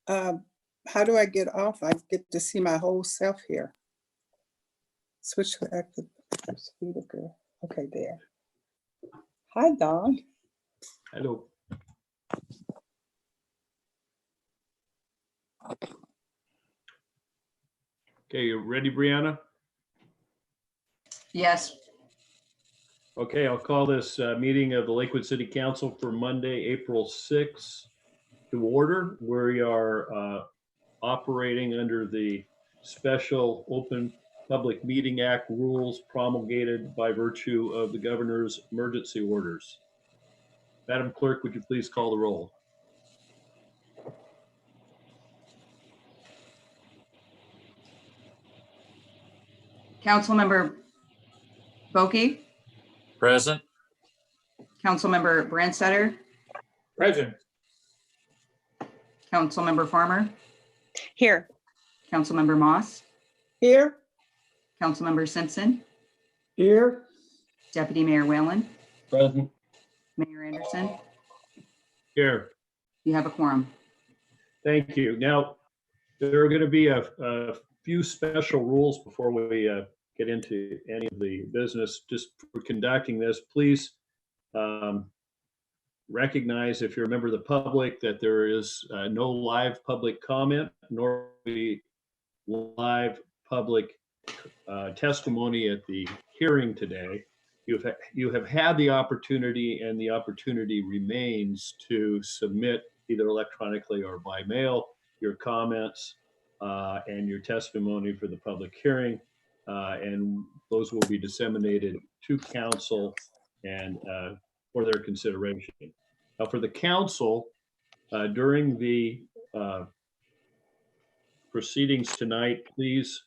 How do I get off? I get to see my whole self here. Switch to active speaker. Okay, there. Hi, Don. Hello. Okay, you ready, Brianna? Yes. Okay, I'll call this meeting of the Lakewood City Council for Monday, April 6th to order. We are operating under the Special Open Public Meeting Act rules promulgated by virtue of the governor's emergency orders. Madam Clerk, would you please call the roll? Councilmember Boki, Present. Councilmember Brandstetter, Present. Councilmember Farmer, Here. Councilmember Moss, Here. Councilmember Simpson, Here. Deputy Mayor Whalen, Present. Mayor Anderson. Here. You have a quorum. Thank you. Now, there are going to be a few special rules before we get into any of the business. Just for conducting this, please recognize, if you're a member of the public, that there is no live public comment, nor be live public testimony at the hearing today. You have had the opportunity, and the opportunity remains, to submit either electronically or by mail your comments and your testimony for the public hearing, and those will be disseminated to council and for their consideration. Now, for the council, during the proceedings tonight, please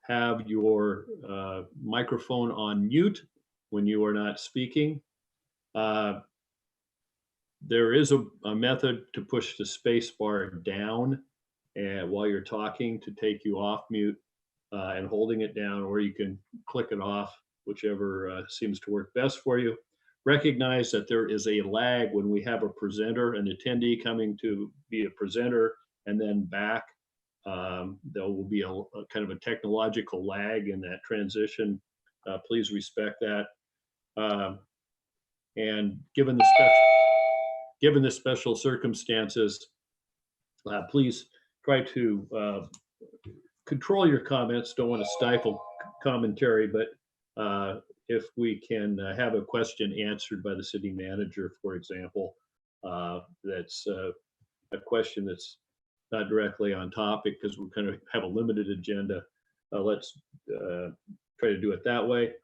have your microphone on mute when you are not speaking. There is a method to push the space bar down while you're talking to take you off mute, and holding it down, or you can click it off, whichever seems to work best for you. Recognize that there is a lag when we have a presenter, an attendee coming to be a presenter, and then back. There will be a kind of a technological lag in that transition. Please respect that. And given the special circumstances, please try to control your comments. Don't want to stifle commentary, but if we can have a question answered by the city manager, for example, that's a question that's not directly on topic because we kind of have a limited agenda, let's try to do it that way.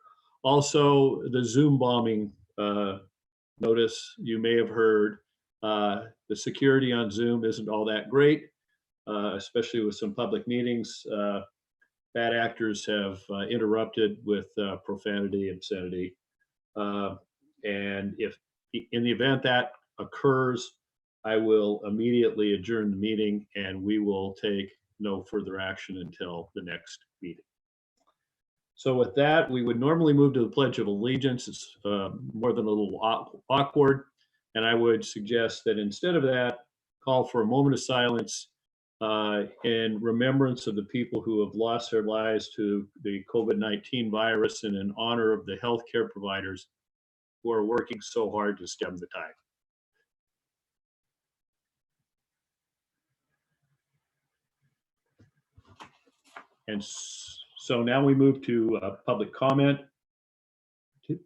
Also, the Zoom bombing notice you may have heard, the security on Zoom isn't all that great, especially with some public meetings. Bad actors have interrupted with profanity, obscenity. And if in the event that occurs, I will immediately adjourn the meeting and we will take no further action until the next meeting. So with that, we would normally move to the Pledge of Allegiance. It's more than a little awkward. And I would suggest that instead of that, call for a moment of silence in remembrance of the people who have lost their lives to the COVID-19 virus, and in honor of the healthcare providers who are working so hard to stem the tide. And so now we move to public comment.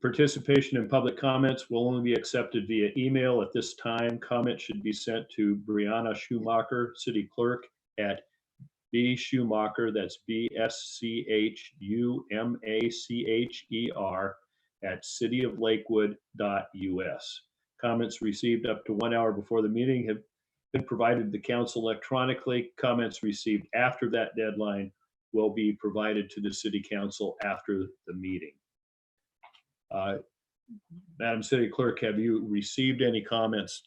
Participation in public comments will only be accepted via email at this time. Comments should be sent to Brianna Schumacher, City Clerk, at bschumacher, that's BSCHUMACHER, at cityoflakewood.us. Comments received up to 1 hour before the meeting have been provided to the council electronically. Comments received after that deadline will be provided to the city council after the meeting. Madam City Clerk, have you received any comments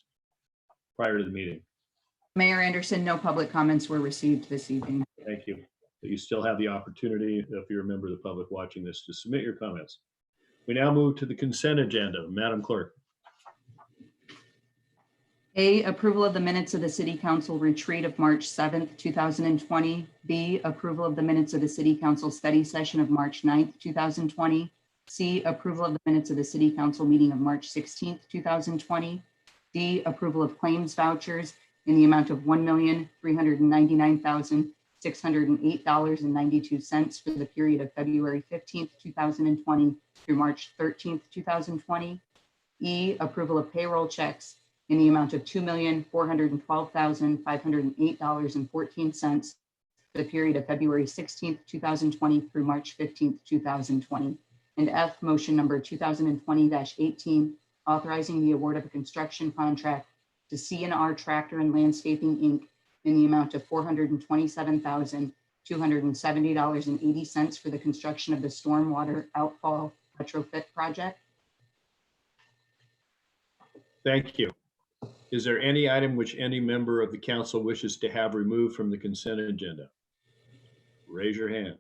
prior to the meeting? Mayor Anderson, no public comments were received this evening. Thank you. You still have the opportunity, if you're a member of the public watching this, to submit your comments. We now move to the consent agenda. Madam Clerk. A, approval of the minutes of the City Council retreat of March 7th, 2020. B, approval of the minutes of the City Council study session of March 9th, 2020. C, approval of the minutes of the City Council meeting of March 16th, 2020. D, approval of claims vouchers in the amount of $1,399,608.92 for the period of February 15th, 2020 through March 13th, 2020. E, approval of payroll checks in the amount of $2,412,508.14 for the period of February 16th, 2020 through March 15th, 2020. And F, motion number 2020-18, authorizing the award of a construction contract to C&R Tractor and Landscaping, Inc. in the amount of $427,270.80 for the construction of the stormwater outfall retrofit project. Thank you. Is there any item which any member of the council wishes to have removed from the consent agenda? Raise your hand.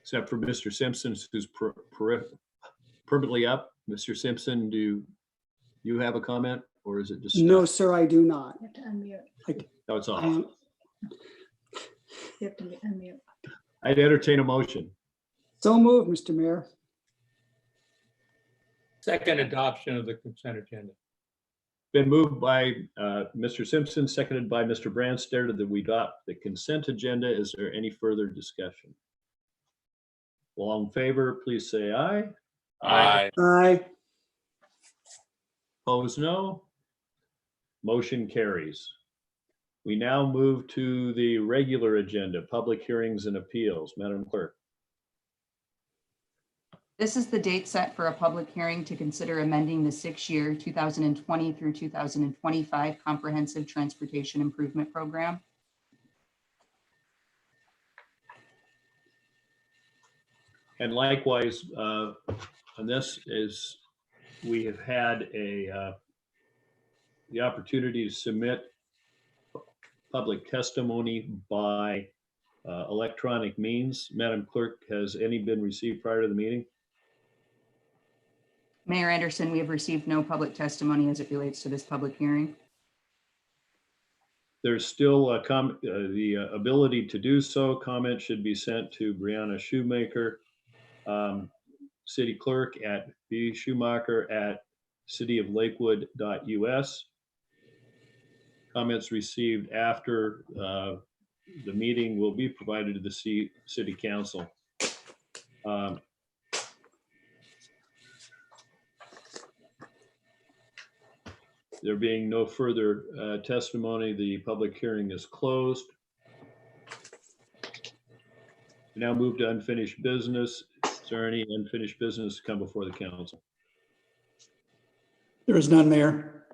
Except for Mr. Simpson, who's permanently up. Mr. Simpson, do you have a comment, or is it just? No, sir, I do not. You have to unmute. No, it's off. You have to unmute. I'd entertain a motion. So moved, Mr. Mayor. Second adoption of the consent agenda. Been moved by Mr. Simpson, seconded by Mr. Branstad, that we adopt the consent agenda. Is there any further discussion? All in favor, please say aye. Aye. Aye. Opposed, no. Motion carries. We now move to the regular agenda, public hearings and appeals. Madam Clerk. This is the date set for a public hearing to consider amending the 6-year 2020 through 2025 Comprehensive Transportation Improvement Program. And likewise, on this is, we have had the opportunity to submit public testimony by electronic means. Madam Clerk, has any been received prior to the meeting? Mayor Anderson, we have received no public testimony as it relates to this public hearing. There's still the ability to do so. Comments should be sent to Brianna Shoemaker, City Clerk at bschumacher@cityoflakewood.us. Comments received after the meeting will be provided to the City Council. There being no further testimony, the public hearing is closed. We now move to unfinished business. Is there any unfinished business to come before the council? There is none, Mayor.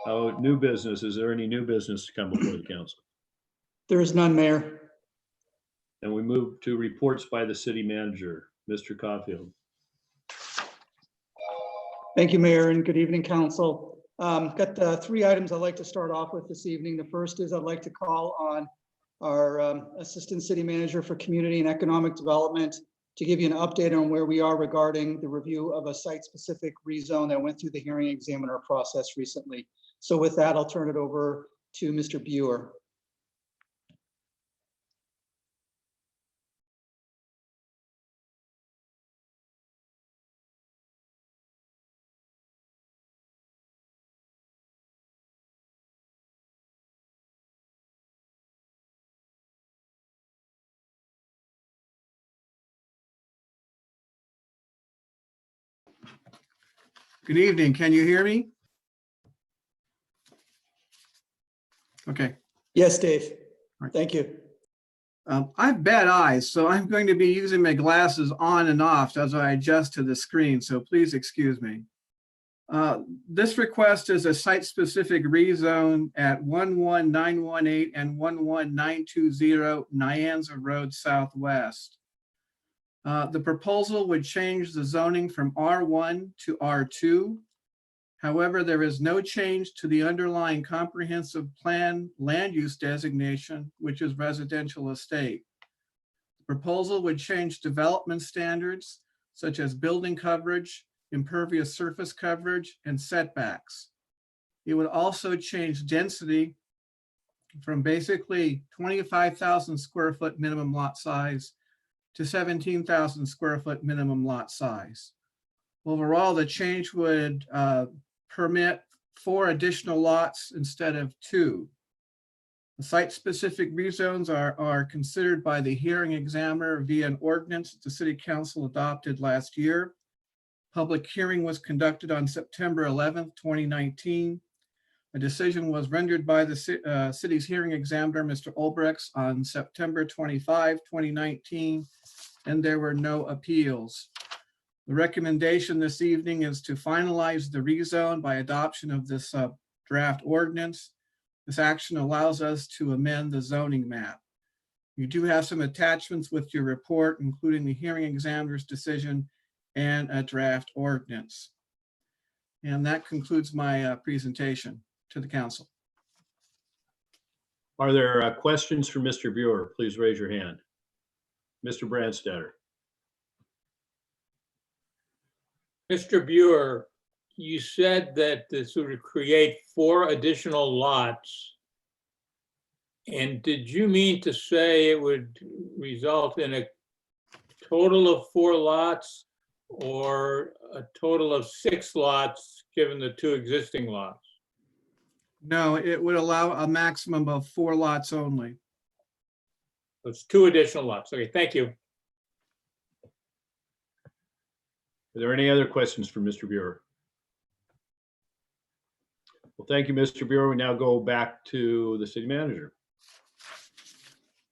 Oh, new business. Is there any new business to come before the council? There is none, Mayor. And we move to reports by the city manager, Mr. Caulfield. Thank you, Mayor, and good evening, council. Got 3 items I'd like to start off with this evening. The first is I'd like to call on our Assistant City Manager for Community and Economic Development to give you an update on where we are regarding the review of a site-specific rezone that went through the hearing examiner process recently. So with that, I'll turn it over to Mr. Buer. Good evening. Can you hear me? Okay. Yes, Dave. Right. Thank you. I have bad eyes, so I'm going to be using my glasses on and off as I adjust to the screen, so please excuse me. This request is a site-specific rezone at 11918 and 11920 Nyanza Road Southwest. The proposal would change the zoning from R1 to R2. However, there is no change to the underlying comprehensive plan land use designation, which is residential estate. The proposal would change development standards, such as building coverage, impervious surface coverage, and setbacks. It would also change density from basically 25,000 square foot minimum lot size to 17,000 square foot minimum lot size. Overall, the change would permit 4 additional lots instead of 2. The site-specific rezones are considered by the hearing examiner via an ordinance the City Council adopted last year. Public hearing was conducted on September 11th, 2019. A decision was rendered by the city's hearing examiner, Mr. Olbrechts, on September 25, 2019, and there were no appeals. The recommendation this evening is to finalize the rezone by adoption of this draft ordinance. This action allows us to amend the zoning map. You do have some attachments with your report, including the hearing examiner's decision and a draft ordinance. And that concludes my presentation to the council. Are there questions for Mr. Buer? Please raise your hand. Mr. Brandstetter. Mr. Buer, you said that this would create 4 additional lots. And did you mean to say it would result in a total of 4 lots or a total of 6 lots, given the 2 existing lots? No, it would allow a maximum of 4 lots only. It's 2 additional lots. Okay, thank you. Are there any other questions for Mr. Buer? Well, thank you, Mr. Buer. We now go back to the city manager.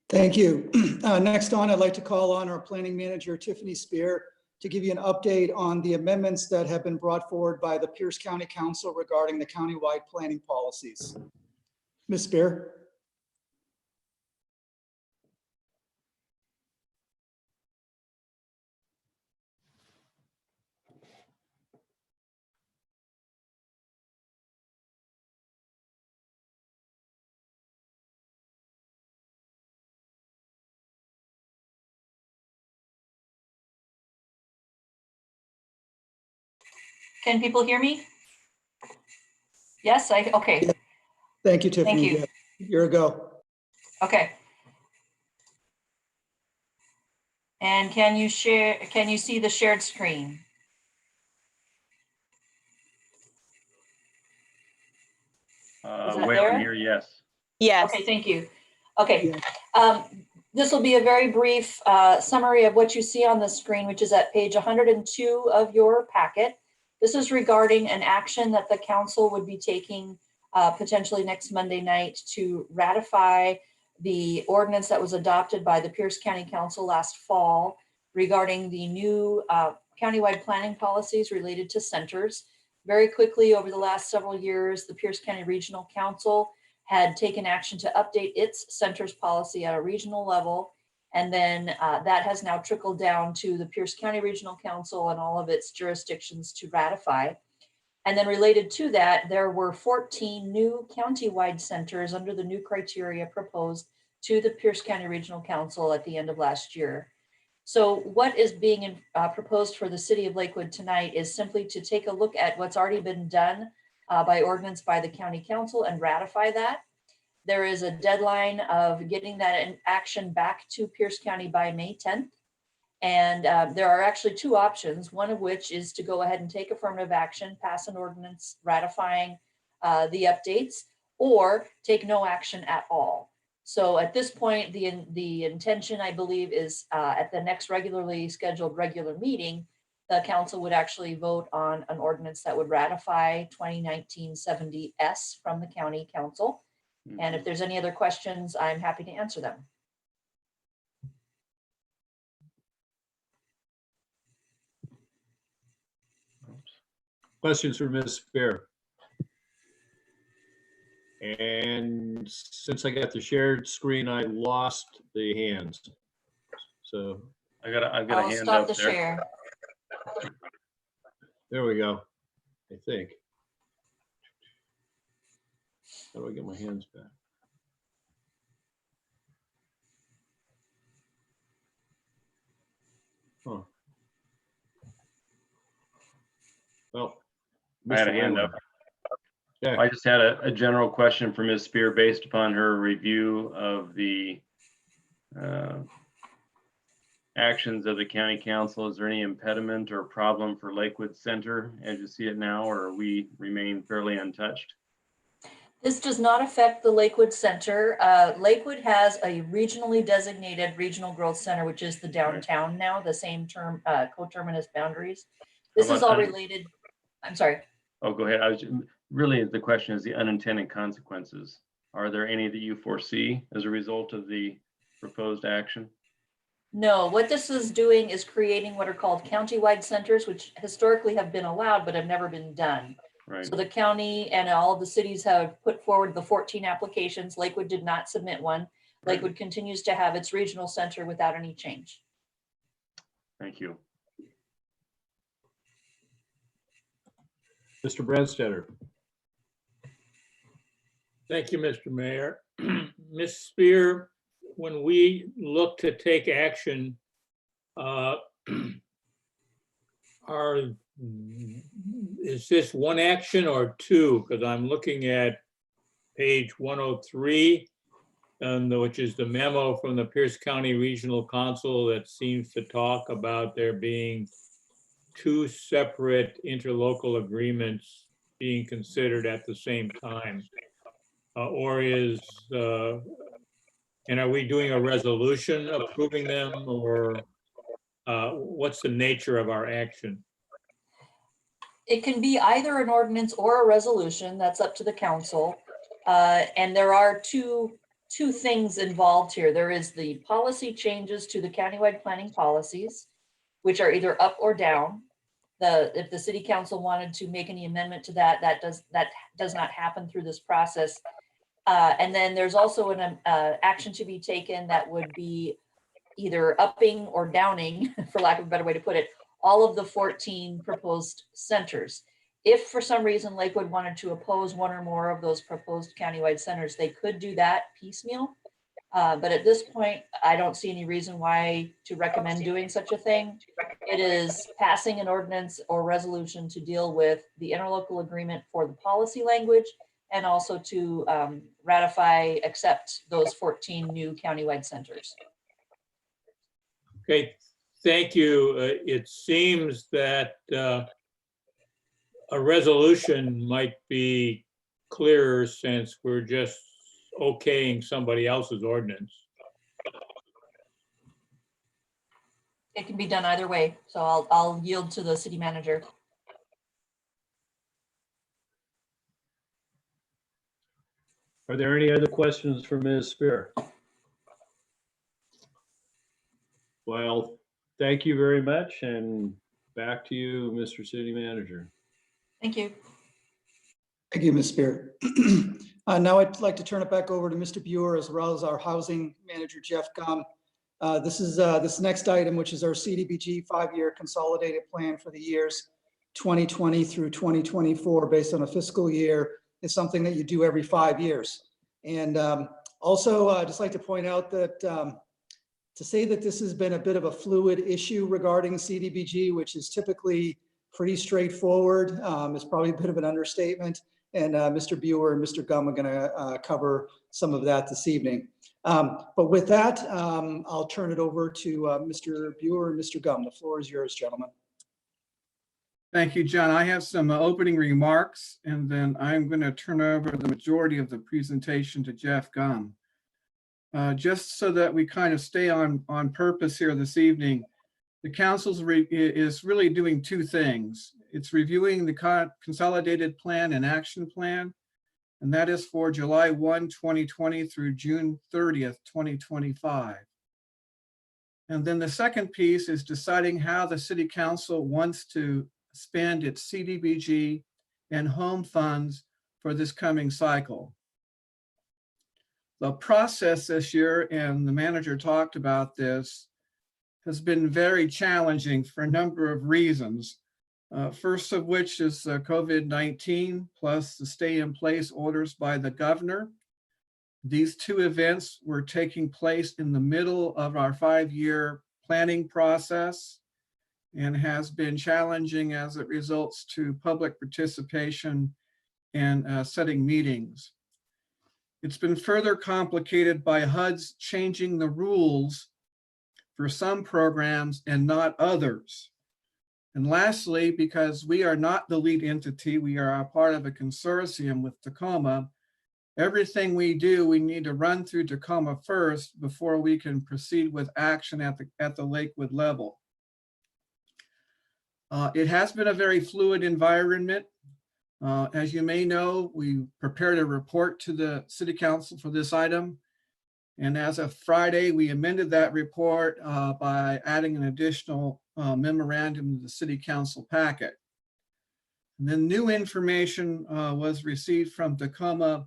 Thank you. Next on, I'd like to call on our planning manager, Tiffany Spear, to give you an update on the amendments that have been brought forward by the Pierce County Council regarding the countywide planning policies. Ms. Spear. Can people hear me? Yes, okay, Thank you, Tiffany. Thank you. Yeah, you're a go. okay. And can you see the shared screen? Is that Wait there? on here, yes. Yes. Okay, thank you. Okay, Yeah. this will be a very brief summary of what you see on the screen, which is at page 102 of your packet. This is regarding an action that the council would be taking potentially next Monday night to ratify the ordinance that was adopted by the Pierce County Council last fall regarding the new countywide planning policies related to centers. Very quickly, over the last several years, the Pierce County Regional Council had taken action to update its centers policy at a regional level. And then that has now trickled down to the Pierce County Regional Council and all of its jurisdictions to ratify. And then related to that, there were 14 new countywide centers under the new criteria proposed to the Pierce County Regional Council at the end of last year. So what is being proposed for the city of Lakewood tonight is simply to take a look at what's already been done by ordinance by the county council and ratify that. There is a deadline of getting that in action back to Pierce County by May 10th. And there are actually 2 options, one of which is to go ahead and take affirmative action, pass an ordinance ratifying the updates, or take no action at all. So at this point, the intention, I believe, is at the next regularly scheduled regular meeting, the council would actually vote on an ordinance that would ratify 2019-70S from the county council. And if there's any other questions, I'm happy to answer them. Questions for Ms. Spear? And since I got the shared screen, I lost the hands. So I've got a I'll hand stop up the there. share. there we go, I think. How do I get my hands back? Huh. Well, I had a Mr. hand Whalen. up. Yeah, I just had a general question for Ms. Spear based upon her review of the actions of the county council. Is there any impediment or problem for Lakewood Center as you see it now, or we remain fairly untouched? This does not affect the Lakewood Center. Lakewood has a regionally designated regional growth center, which is the downtown now, the same term, coterminous boundaries. This How is about all related. I'm sorry. Oh, go ahead. Really, the question is the unintended consequences. Are there any that you foresee as a result of the proposed action? No, what this is doing is creating what are called countywide centers, which historically have been allowed but have never been done. Right. So the county and all of the cities have put forward the 14 applications. Lakewood did not submit one. Lakewood continues to have its regional center without any change. Thank you. Mr. Branstetter. Thank you, Mr. Mayor. Ms. Spear, when we look to take action, is this one action or two? Because I'm looking at page 103, which is the memo from the Pierce County Regional Council that seems to talk about there being two separate interlocal agreements being considered at the same time. And are we doing a resolution approving them, or what's the nature of our action? It can be either an ordinance or a resolution. That's up to the council. And there are two things involved here. There is the policy changes to the countywide planning policies, which are either up or down. If the city council wanted to make any amendment to that, that does not happen through this process. And then there's also an action to be taken that would be either upping or downing, for lack of a better way to put it, all of the 14 proposed centers. If for some reason Lakewood wanted to oppose one or more of those proposed countywide centers, they could do that piecemeal. But at this point, I don't see any reason why to recommend doing such a thing. It is passing an ordinance or resolution to deal with the interlocal agreement for the policy language, and also to ratify, accept those 14 new countywide centers. Okay, thank you. It seems that a resolution might be clearer since we're just okaying somebody else's ordinance. It can be done either way, so I'll yield to the city manager. Are there any other questions for Ms. Spear? Well, thank you very much, and back to you, Mr. City Manager. Thank you. Thank you, Ms. Spear. Now I'd like to turn it back over to Mr. Buer, as well as our housing manager, Jeff Gum. This next item, which is our CDBG 5-year consolidated plan for the years 2020 through 2024, based on a fiscal year, is something that you do every 5 years. And also, I'd just like to point out that to say that this has been a bit of a fluid issue regarding CDBG, which is typically pretty straightforward, is probably a bit of an understatement. And Mr. Buer and Mr. Gum are going to cover some of that this evening. But with that, I'll turn it over to Mr. Buer and Mr. Gum. The floor is yours, gentlemen. Thank you, John. I have some opening remarks, and then I'm going to turn over the majority of the presentation to Jeff Gum. Just so that we kind of stay on purpose here this evening, the council is really doing two things. It's reviewing the Consolidated Plan and Action Plan, and that is for July 1, 2020 through June 30th, 2025. And then the second piece is deciding how the City Council wants to spend its CDBG and home funds for this coming cycle. The process this year, and the manager talked about this, has been very challenging for a number of reasons. First of which is COVID-19 plus the stay-in-place orders by the governor. These two events were taking place in the middle of our 5-year planning process. and has been challenging as it results to public participation and setting meetings. It's been further complicated by HUD's changing the rules for some programs and not others. And lastly, because we are not the lead entity, we are a part of a consortium with Tacoma, everything we do, we need to run through Tacoma first before we can proceed with action at the Lakewood level. It has been a very fluid environment. As you may know, we prepared a report to the City Council for this item. And as of Friday, we amended that report by adding an additional memorandum to the City Council packet. And then new information was received from Tacoma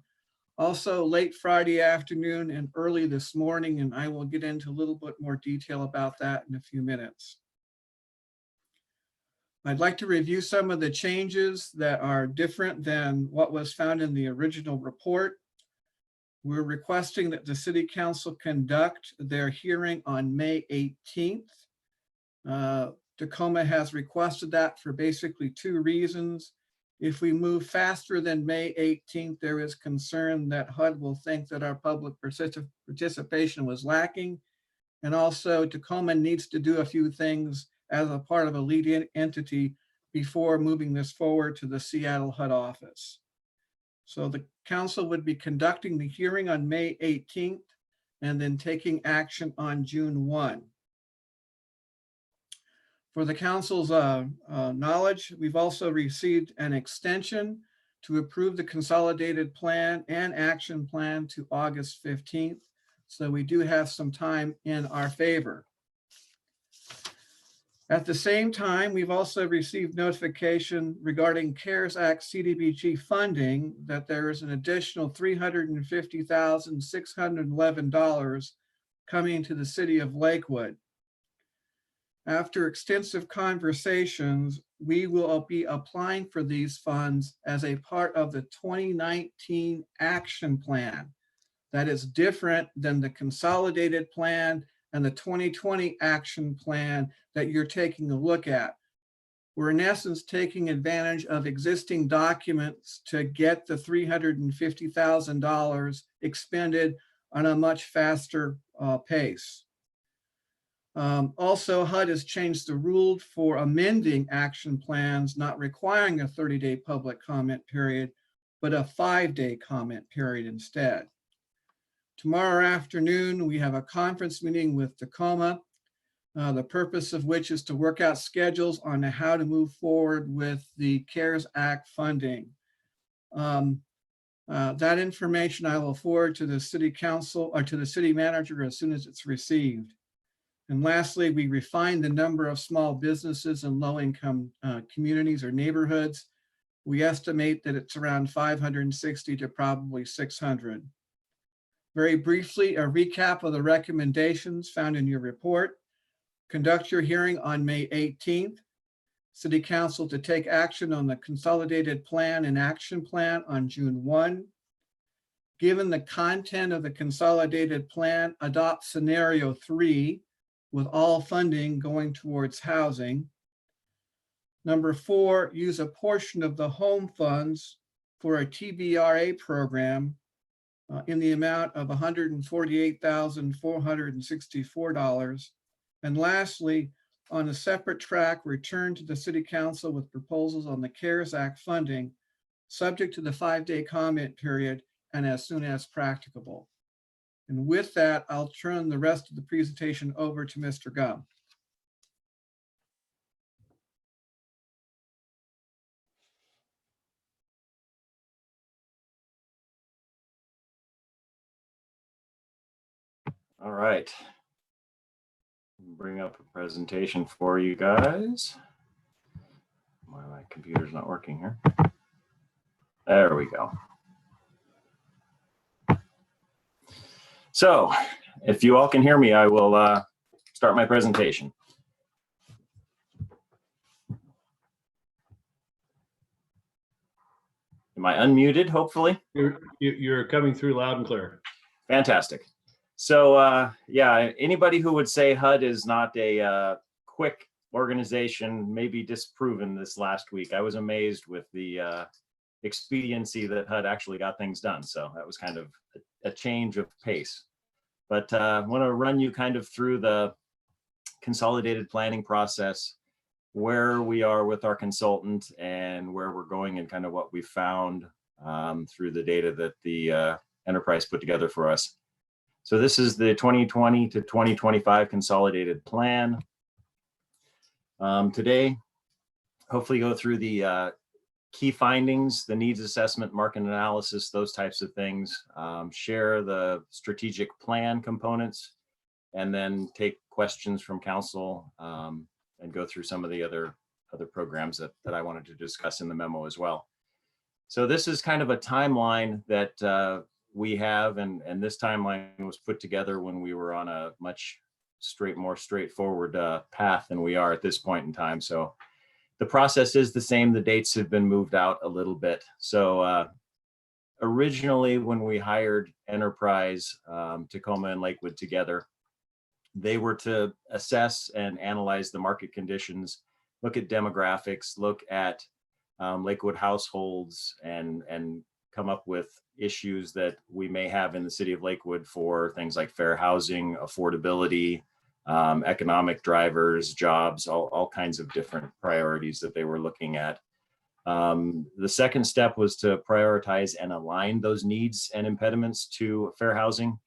also late Friday afternoon and early this morning, and I will get into a little bit more detail about that in a few minutes. I'd like to review some of the changes that are different than what was found in the original report. We're requesting that the City Council conduct their hearing on May 18th. Tacoma has requested that for basically two reasons. If we move faster than May 18th, there is concern that HUD will think that our public participation was lacking. And also Tacoma needs to do a few things as a part of a lead entity before moving this forward to the Seattle HUD office. So the council would be conducting the hearing on May 18th and then taking action on June 1. For the council's knowledge, we've also received an extension to approve the consolidated plan and action plan to August 15th. So we do have some time in our favor. At the same time, we've also received notification regarding CARES Act CDBG funding that there is an additional $350,611 coming to the city of Lakewood. After extensive conversations, we will be applying for these funds as a part of the 2019 action plan. That is different than the consolidated plan and the 2020 action plan that you're taking a look at. We're in essence taking advantage of existing documents to get the $350,000 expended on a much faster pace. Also, HUD has changed the rule for amending action plans, not requiring a 30-day public comment period, but a 5-day comment period instead. Tomorrow afternoon, we have a conference meeting with Tacoma, the purpose of which is to work out schedules on how to move forward with the CARES Act funding. That information I will forward to the City Council or to the City Manager as soon as it's received. And lastly, we refined the number of small businesses in low-income communities or neighborhoods. We estimate that it's around 560 to probably 600. Very briefly, a recap of the recommendations found in your report. Conduct your hearing on May 18th. City Council to take action on the consolidated plan and action plan on June 1. Given the content of the consolidated plan, adopt scenario 3 with all funding going towards housing. Number 4, use a portion of the home funds for a TBRA program in the amount of $148,464. And lastly, on a separate track, return to the City Council with proposals on the CARES Act funding, subject to the 5-day comment period and as soon as practicable. And with that, I'll turn the rest of the presentation over to Mr. Gum. All right. Bring up a presentation for you guys. Why my computer's not working here. There we go. So if you all can hear me, I will start my presentation. Am I unmuted, hopefully? You're coming through loud and clear. Fantastic. So yeah, anybody who would say HUD is not a quick organization may be disproven this last week. I was amazed with the expediency that HUD actually got things done. So that was kind of a change of pace. But I want to run you kind of through the consolidated planning process, where we are with our consultant and where we're going, and kind of what we found through the data that the enterprise put together for us. So this is the 2020 to 2025 consolidated plan. Today, hopefully go through the key findings, the needs assessment, market analysis, those types of things, share the strategic plan components, and then take questions from council and go through some of the other programs that I wanted to discuss in the memo as well. So this is kind of a timeline that we have, and this timeline was put together when we were on a much more straightforward path than we are at this point in time. So the process is the same. The dates have been moved out a little bit. So originally, when we hired Enterprise, Tacoma and Lakewood together, they were to assess and analyze the market conditions, look at demographics, look at Lakewood households, and come up with issues that we may have in the city of Lakewood for things like fair housing, affordability, economic drivers, jobs, all kinds of different priorities that they were looking at. The second step was to prioritize and align those needs and impediments to fair housing.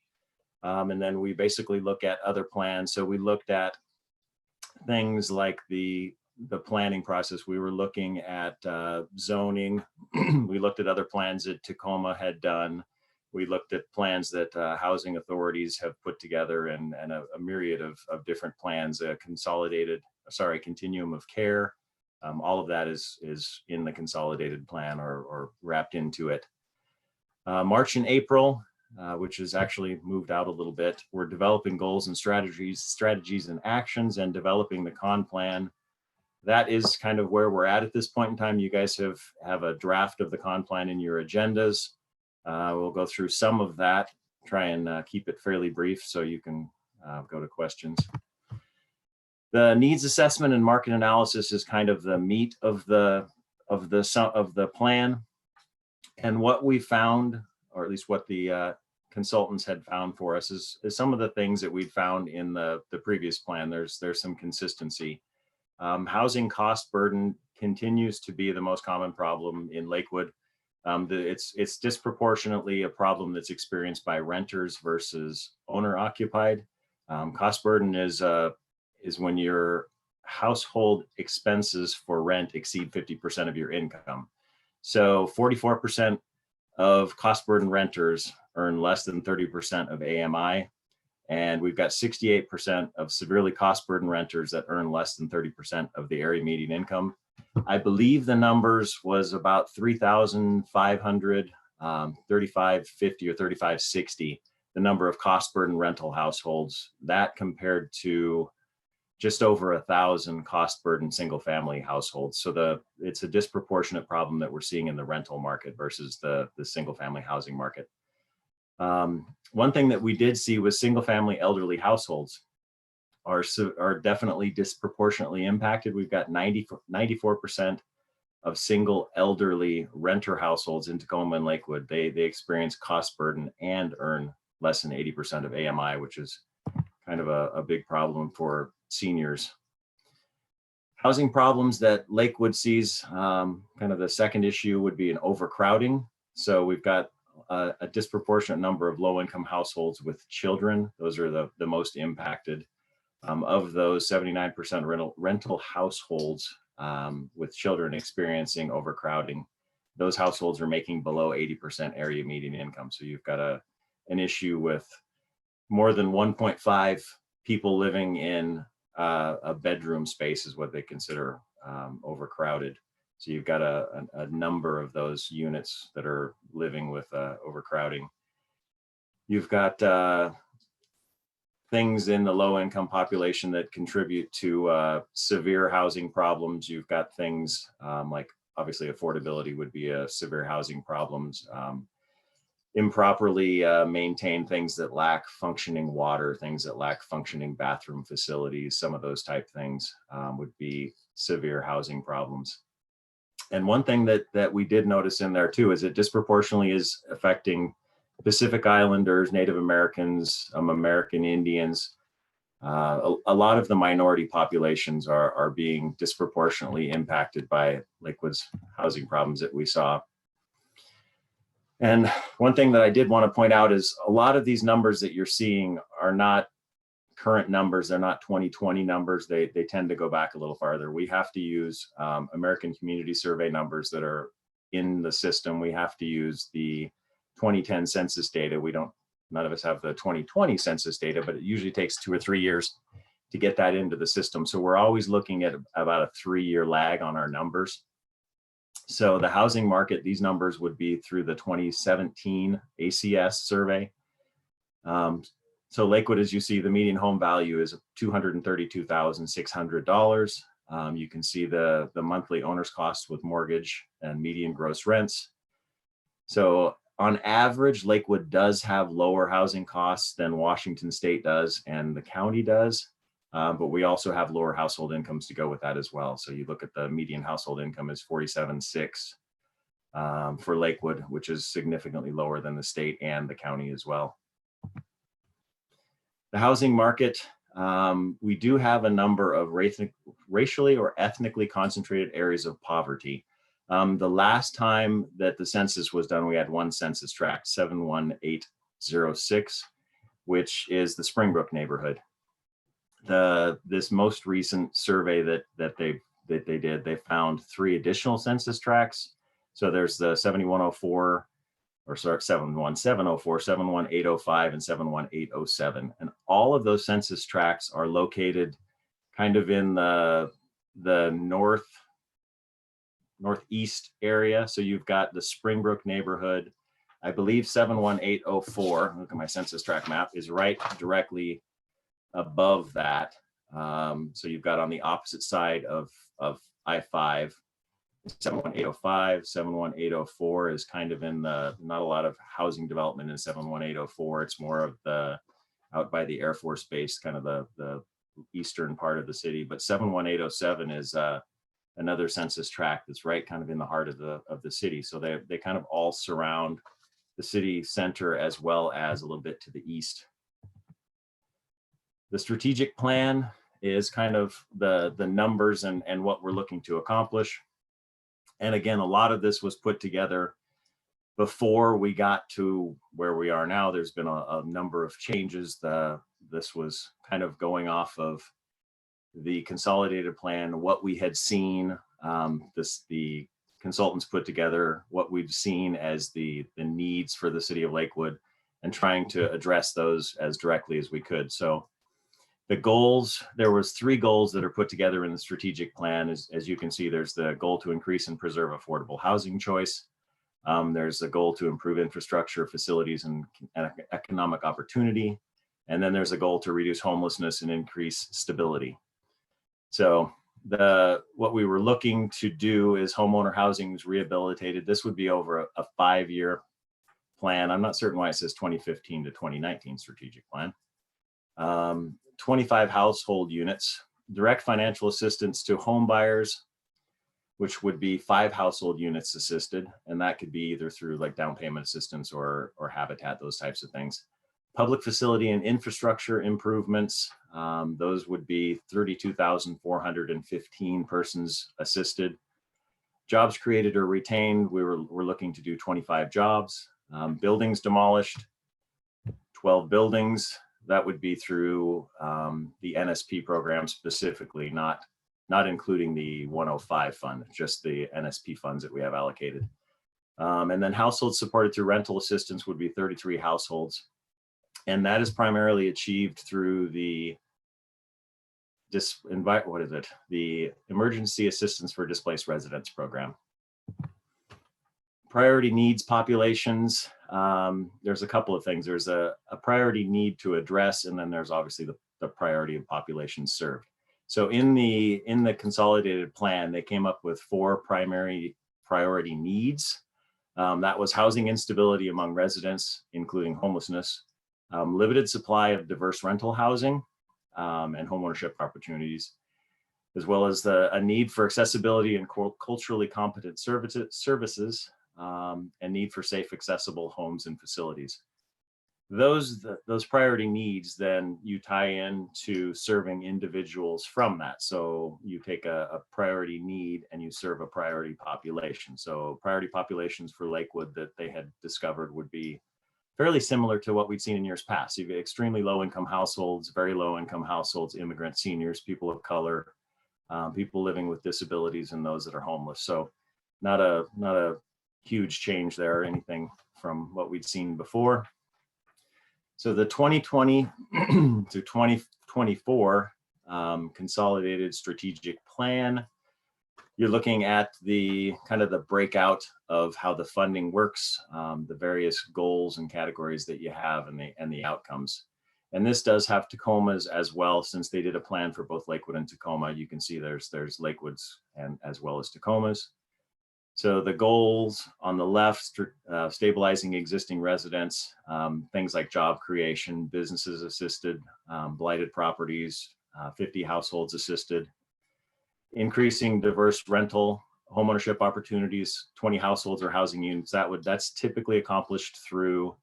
And then we basically look at other plans. So we looked at things like the planning process. We were looking at zoning. We looked at other plans that Tacoma had done. We looked at plans that housing authorities have put together, and a myriad of different plans, continuum of care. All of that is in the consolidated plan or wrapped into it. March and April, which is actually moved out a little bit, we're developing goals and strategies and actions, and developing the con plan. That is kind of where we're at this point in time. You guys have a draft of the con plan in your agendas. We'll go through some of that, try and keep it fairly brief so you can go to questions. The needs assessment and market analysis is kind of the meat of the plan. And what we found, or at least what the consultants had found for us, is some of the things that we'd found in the previous plan. There's some consistency. Housing cost burden continues to be the most common problem in Lakewood. It's disproportionately a problem that's experienced by renters versus owner occupied. Cost burden is when your household expenses for rent exceed 50% of your income. So 44% of cost burden renters earn less than 30% of AMI. And we've got 68% of severely cost burden renters that earn less than 30% of the area median income. I believe the numbers was about 3,500, 3,550 or 3,560, the number of cost burden rental households. That compared to just over 1,000 cost burden single family households. So it's a disproportionate problem that we're seeing in the rental market versus the single family housing market. One thing that we did see was single family elderly households are definitely disproportionately impacted. We've got 94% of single elderly renter households in Tacoma and Lakewood. They experience cost burden and earn less than 80% of AMI, which is kind of a big problem for seniors. Housing problems that Lakewood sees, kind of the second issue would be an overcrowding. So we've got a disproportionate number of low-income households with children. Those are the most impacted. Of those, 79% rental households with children experiencing overcrowding. Those households are making below 80% area median income. So you've got an issue with more than 1.5 people living in a bedroom space is what they consider overcrowded. So you've got a number of those units that are living with overcrowding. You've got things in the low income population that contribute to severe housing problems. You've got things like obviously affordability would be a severe housing problems. improperly maintained, things that lack functioning water, things that lack functioning bathroom facilities, some of those type things would be severe housing problems. And one thing that we did notice in there too is it disproportionately is affecting Pacific Islanders, Native Americans, American Indians. A lot of the minority populations are being disproportionately impacted by Lakewood's housing problems that we saw. And one thing that I did want to point out is a lot of these numbers that you're seeing are not current numbers. They're not 2020 numbers. They tend to go back a little farther. We have to use American Community Survey numbers that are in the system. We have to use the 2010 census data. None of us have the 2020 census data, but it usually takes 2 or 3 years to get that into the system. So we're always looking at about a 3-year lag on our numbers. So the housing market, these numbers would be through the 2017 ACS survey. So Lakewood, as you see, the median home value is $232,600. You can see the monthly owner's cost with mortgage and median gross rents. So on average, Lakewood does have lower housing costs than Washington State does and the county does. But we also have lower household incomes to go with that as well. So you look at the median household income is $47,600 for Lakewood, which is significantly lower than the state and the county as well. The housing market, we do have a number of racially or ethnically concentrated areas of poverty. The last time that the census was done, we had one census tract, 71806, which is the Springbrook neighborhood. This most recent survey that they did, they found 3 additional census tracts. So there's the 7104, or sorry, 71704, 71805, and 71807. And all of those census tracts are located kind of in the northeast area. So you've got the Springbrook neighborhood. I believe 71804, look at my census tract map, is right directly above that. So you've got on the opposite side of I-5, 71805, 71804 is kind of in the, not a lot of housing development in 71804. It's more of the out by the Air Force Base, kind of the eastern part of the city. But 71807 is another census tract that's right kind of in the heart of the city. So they kind of all surround the city center as well as a little bit to the east. The strategic plan is kind of the numbers and what we're looking to accomplish. And again, a lot of this was put together before we got to where we are now. There's been a number of changes. This was kind of going off of the consolidated plan, what we had seen, the consultants put together, what we've seen as the needs for the city of Lakewood, and trying to address those as directly as we could. So the goals, there was 3 goals that are put together in the strategic plan. As you can see, there's the goal to increase and preserve affordable housing choice. There's a goal to improve infrastructure, facilities, and economic opportunity. And then there's a goal to reduce homelessness and increase stability. So what we were looking to do is homeowner housing is rehabilitated. This would be over a 5-year plan. I'm not certain why it says 2015 to 2019 strategic plan. 25 household units, direct financial assistance to home buyers, which would be 5 household units assisted. And that could be either through like down payment assistance or habitat, those types of things. Public facility and infrastructure improvements, those would be 32,415 persons assisted. Jobs created or retained, we're looking to do 25 jobs. Buildings demolished, 12 buildings. That would be through the NSP program specifically, not including the 105 fund, just the NSP funds that we have allocated. And then households supported through rental assistance would be 33 households. And that is primarily achieved through the the Emergency Assistance for Displaced Residents program. Priority needs populations. There's a couple of things. There's a priority need to address, and then there's obviously the priority of populations served. So in the consolidated plan, they came up with 4 primary priority needs. That was housing instability among residents, including homelessness, limited supply of diverse rental housing, and homeownership opportunities, as well as a need for accessibility and culturally competent services, and need for safe, accessible homes and facilities. Those priority needs, then you tie into serving individuals from that. So you take a priority need and you serve a priority population. So priority populations for Lakewood that they had discovered would be fairly similar to what we'd seen in years past. You've got extremely low income households, very low income households, immigrant seniors, people of color, people living with disabilities, and those that are homeless. So not a huge change there or anything from what we'd seen before. So the 2020 to 2024 Consolidated Strategic Plan, you're looking at the kind of the breakout of how the funding works, the various goals and categories that you have, and the outcomes. And this does have Tacoma's as well, since they did a plan for both Lakewood and Tacoma. You can see there's Lakewood's and as well as Tacoma's. So the goals on the left, stabilizing existing residents, things like job creation, businesses assisted, blighted properties, 50 households assisted, increasing diverse rental homeownership opportunities, 20 households or housing units. That's typically accomplished through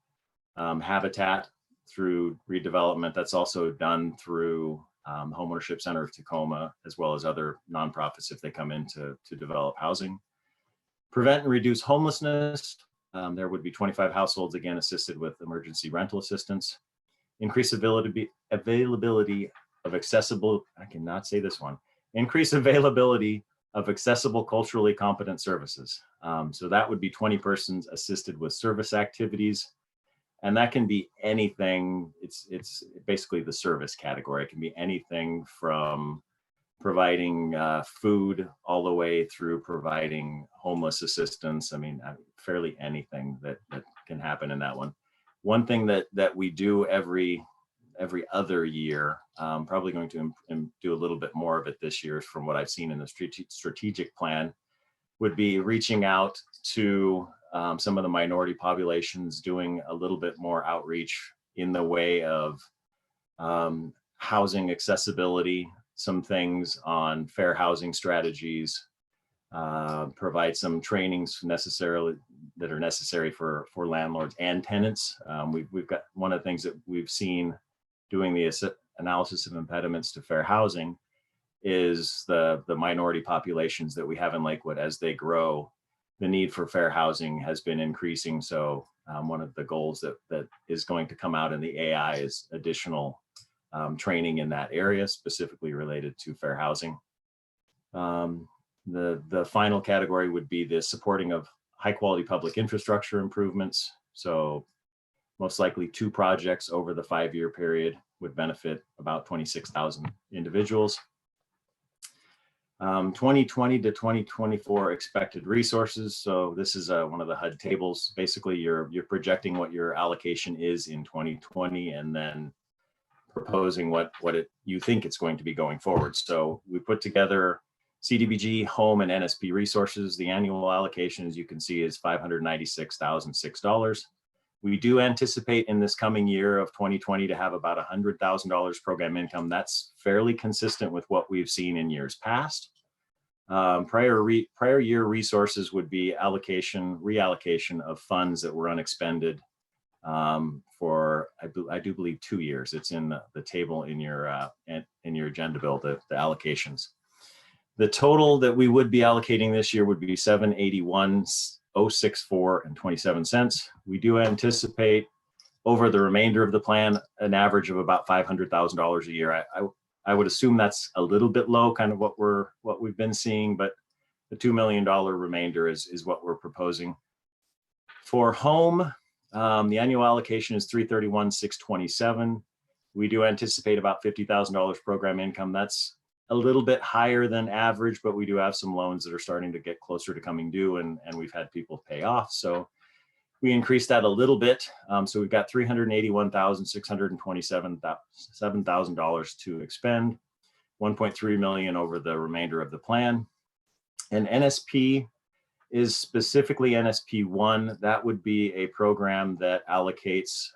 habitat, through redevelopment. That's also done through Homeownership Center of Tacoma, as well as other nonprofits if they come in to develop housing. Prevent and reduce homelessness. There would be 25 households, again, assisted with emergency rental assistance. Increase availability of accessible, I cannot say this one, increase availability of accessible culturally competent services. So that would be 20 persons assisted with service activities. And that can be anything, it's basically the service category. It can be anything from providing food all the way through providing homeless assistance. I mean, fairly anything that can happen in that one. One thing that we do every other year, probably going to do a little bit more of it this year from what I've seen in the strategic plan, would be reaching out to some of the minority populations, doing a little bit more outreach in the way of housing accessibility, some things on fair housing strategies, provide some trainings that are necessary for landlords and tenants. We've got one of the things that we've seen doing the analysis of impediments to fair housing is the minority populations that we have in Lakewood. As they grow, the need for fair housing has been increasing. So one of the goals that is going to come out in the AI is additional training in that area, specifically related to fair housing. The final category would be the supporting of high quality public infrastructure improvements. So most likely 2 projects over the 5-year period would benefit about 26,000 individuals. 2020 to 2024 expected resources. So this is one of the HUD tables. Basically, you're projecting what your allocation is in 2020 and then proposing what you think it's going to be going forward. So we put together Cdbg, home, and NSP resources. The annual allocation, as you can see, is $596,006. We do anticipate in this coming year of 2020 to have about $100,000 program income. That's fairly consistent with what we've seen in years past. Prior year resources would be reallocation of funds that were unexpended for, I do believe, 2 years. It's in the table in your agenda bill, the allocations. The total that we would be allocating this year would be $781,064.27. We do anticipate over the remainder of the plan an average of about $500,000 a year. I would assume that's a little bit low, kind of what we've been seeing, but the $2 million remainder is what we're proposing. For home, the annual allocation is $331,627. We do anticipate about $50,000 program income. That's a little bit higher than average, but we do have some loans that are starting to get closer to coming due, and we've had people pay off. So we increased that a little bit. So we've got $381,627 to expend, $1.3 million over the remainder of the plan. And NSP is specifically NSP1. That would be a program that allocates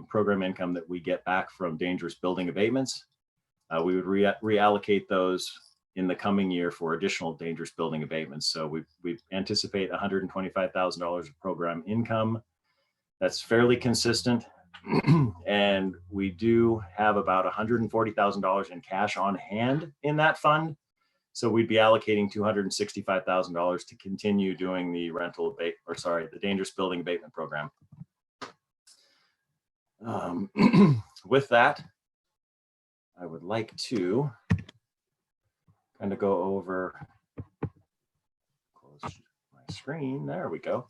program income that we get back from dangerous building abatements. We would reallocate those in the coming year for additional dangerous building abatements. So we anticipate $125,000 of program income. That's fairly consistent. And we do have about $140,000 in cash on hand in that fund. So we'd be allocating $265,000 to continue doing the the dangerous building abatement program. With that, I would like to kind of go over, close my screen, there we go.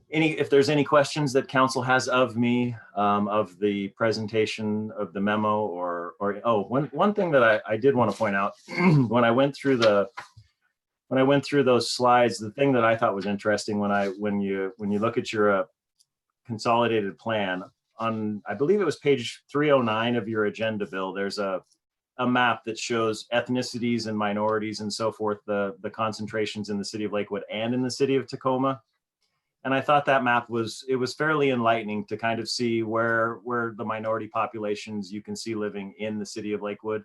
If there's any questions that council has of me, of the presentation of the memo, or one thing that I did want to point out when I went through those slides, the thing that I thought was interesting when you look at your consolidated plan on, I believe it was page 309 of your agenda, Bill, there's a map that shows ethnicities and minorities and so forth, the concentrations in the city of Lakewood and in the city of Tacoma. And I thought that map was fairly enlightening to kind of see where the minority populations you can see living in the city of Lakewood.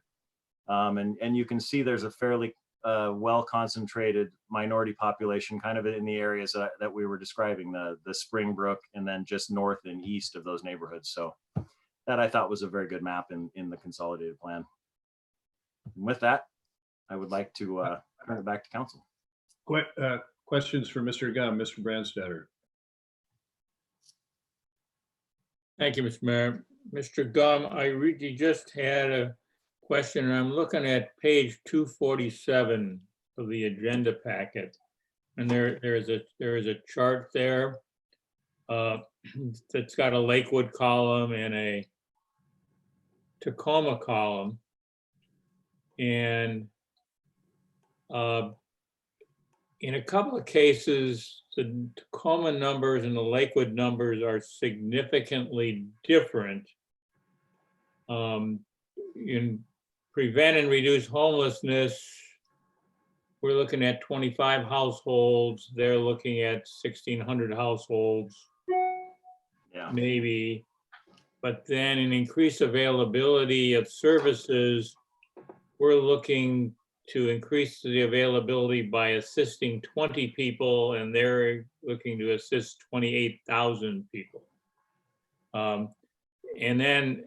And you can see there's a fairly well concentrated minority population kind of in the areas that we were describing, the Springbrook and then just north and east of those neighborhoods. So that I thought was a very good map in the consolidated plan. And with that, I would like to turn it back to council. Questions for Mr. Gum, Mr. Brandstetter? Thank you, Mr. Mayor. Mr. Gum, I really just had a question, and I'm looking at page 247 of the agenda packet. And there is a chart there that's got a Lakewood column and a Tacoma column. And in a couple of cases, the Tacoma numbers and the Lakewood numbers are significantly different. In prevent and reduce homelessness, we're looking at 25 households. They're looking at 1,600 households, maybe. But then in increased availability of services, we're looking to increase the availability by assisting 20 people, and they're looking to assist 28,000 people. And then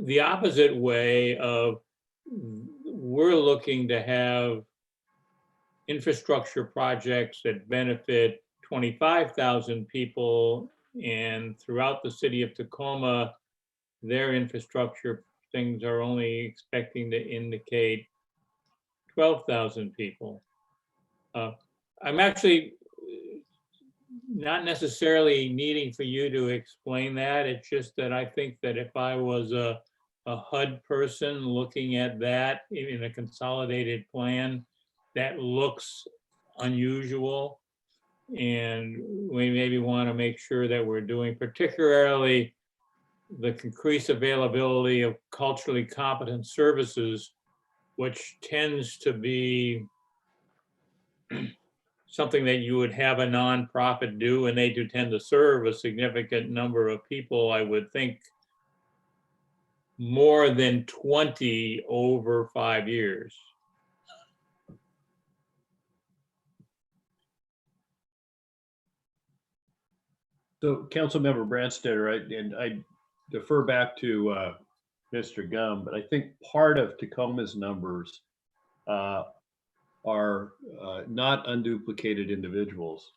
the opposite way of, we're looking to have infrastructure projects that benefit 25,000 people, and throughout the city of Tacoma, their infrastructure things are only expecting to indicate 12,000 people. I'm actually not necessarily needing for you to explain that. It's just that I think that if I was a HUD person looking at that in a consolidated plan, that looks unusual. And we maybe want to make sure that we're doing particularly the increased availability of culturally competent services, which tends to be something that you would have a nonprofit do, and they do tend to serve a significant number of people. I would think more than 20 over 5 years. So Councilmember Brandstetter, and I defer back to Mr. Gum, but I think part of Tacoma's numbers are not unduplicated individuals.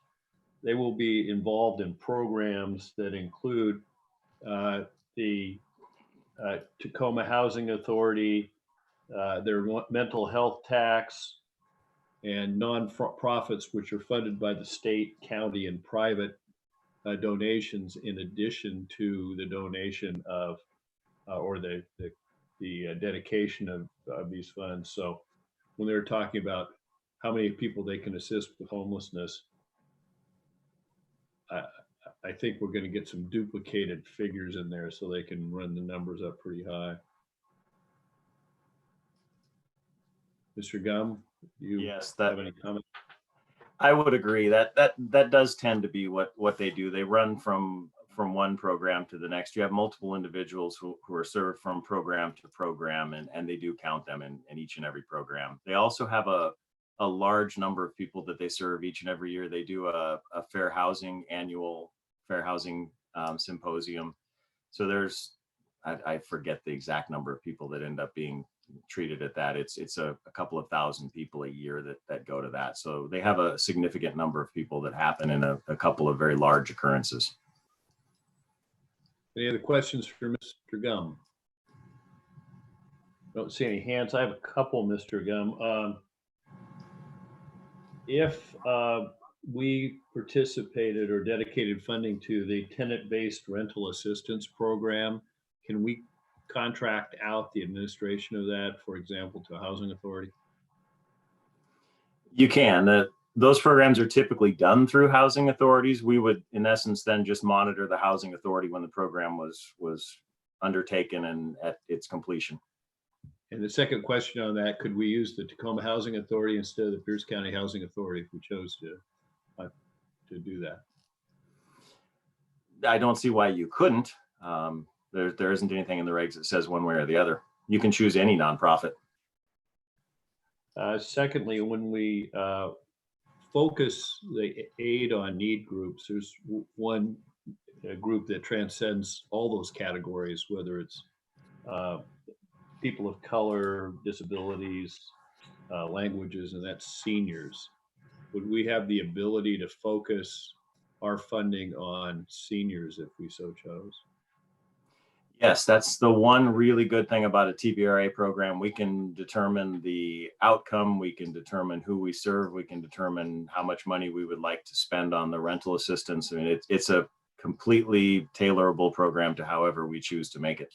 They will be involved in programs that include the Tacoma Housing Authority, their mental health tax, and non-profits, which are funded by the state, county, and private donations, in addition to the donation of or the dedication of these funds. So when they're talking about how many people they can assist with homelessness, I think we're going to get some duplicated figures in there so they can run the numbers up pretty high. Mr. Gum, do you have any comments? I would agree that does tend to be what they do. They run from one program to the next. You have multiple individuals who are served from program to program, and they do count them in each and every program. They also have a large number of people that they serve each and every year. They do a annual fair housing symposium. So there's, I forget the exact number of people that end up being treated at that. It's a couple of thousand people a year that go to that. So they have a significant number of people that happen in a couple of very large occurrences. Any other questions for Mr. Gum? Don't see any hands. I have a couple, Mr. Gum. If we participated or dedicated funding to the tenant-based rental assistance program, can we contract out the administration of that, for example, to a housing authority? You can. Those programs are typically done through housing authorities. We would, in essence, then just monitor the housing authority when the program was undertaken and at its completion. And the second question on that, could we use the Tacoma Housing Authority instead of the Pierce County Housing Authority if we chose to do that? I don't see why you couldn't. There isn't anything in the regs that says one way or the other. You can choose any nonprofit. Secondly, when we focus the aid on need groups, there's one group that transcends all those categories, whether it's people of color, disabilities, languages, and that's seniors. Would we have the ability to focus our funding on seniors if we so chose? Yes, that's the one really good thing about a TBRA program. We can determine the outcome, we can determine who we serve, we can determine how much money we would like to spend on the rental assistance. I mean, it's a completely tailorable program to however we choose to make it.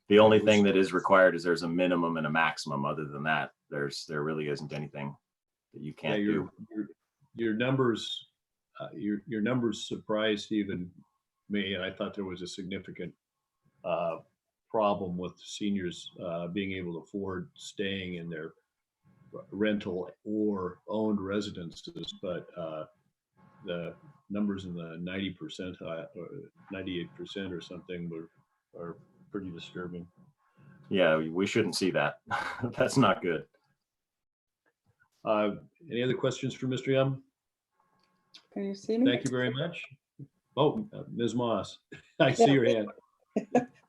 The only thing that is required is there's a minimum and a maximum. Other than that, there really isn't anything that you can't do. Your numbers, your numbers surprised even me, and I thought there was a significant problem with seniors being able to afford staying in their rental or owned residences, but the numbers in the 90% or 98% or something are pretty disturbing. Yeah, we shouldn't see that. That's not good. Any other questions for Mr. Yum? Can you see me? Thank you very much. Oh, Ms. Moss, I see your hand.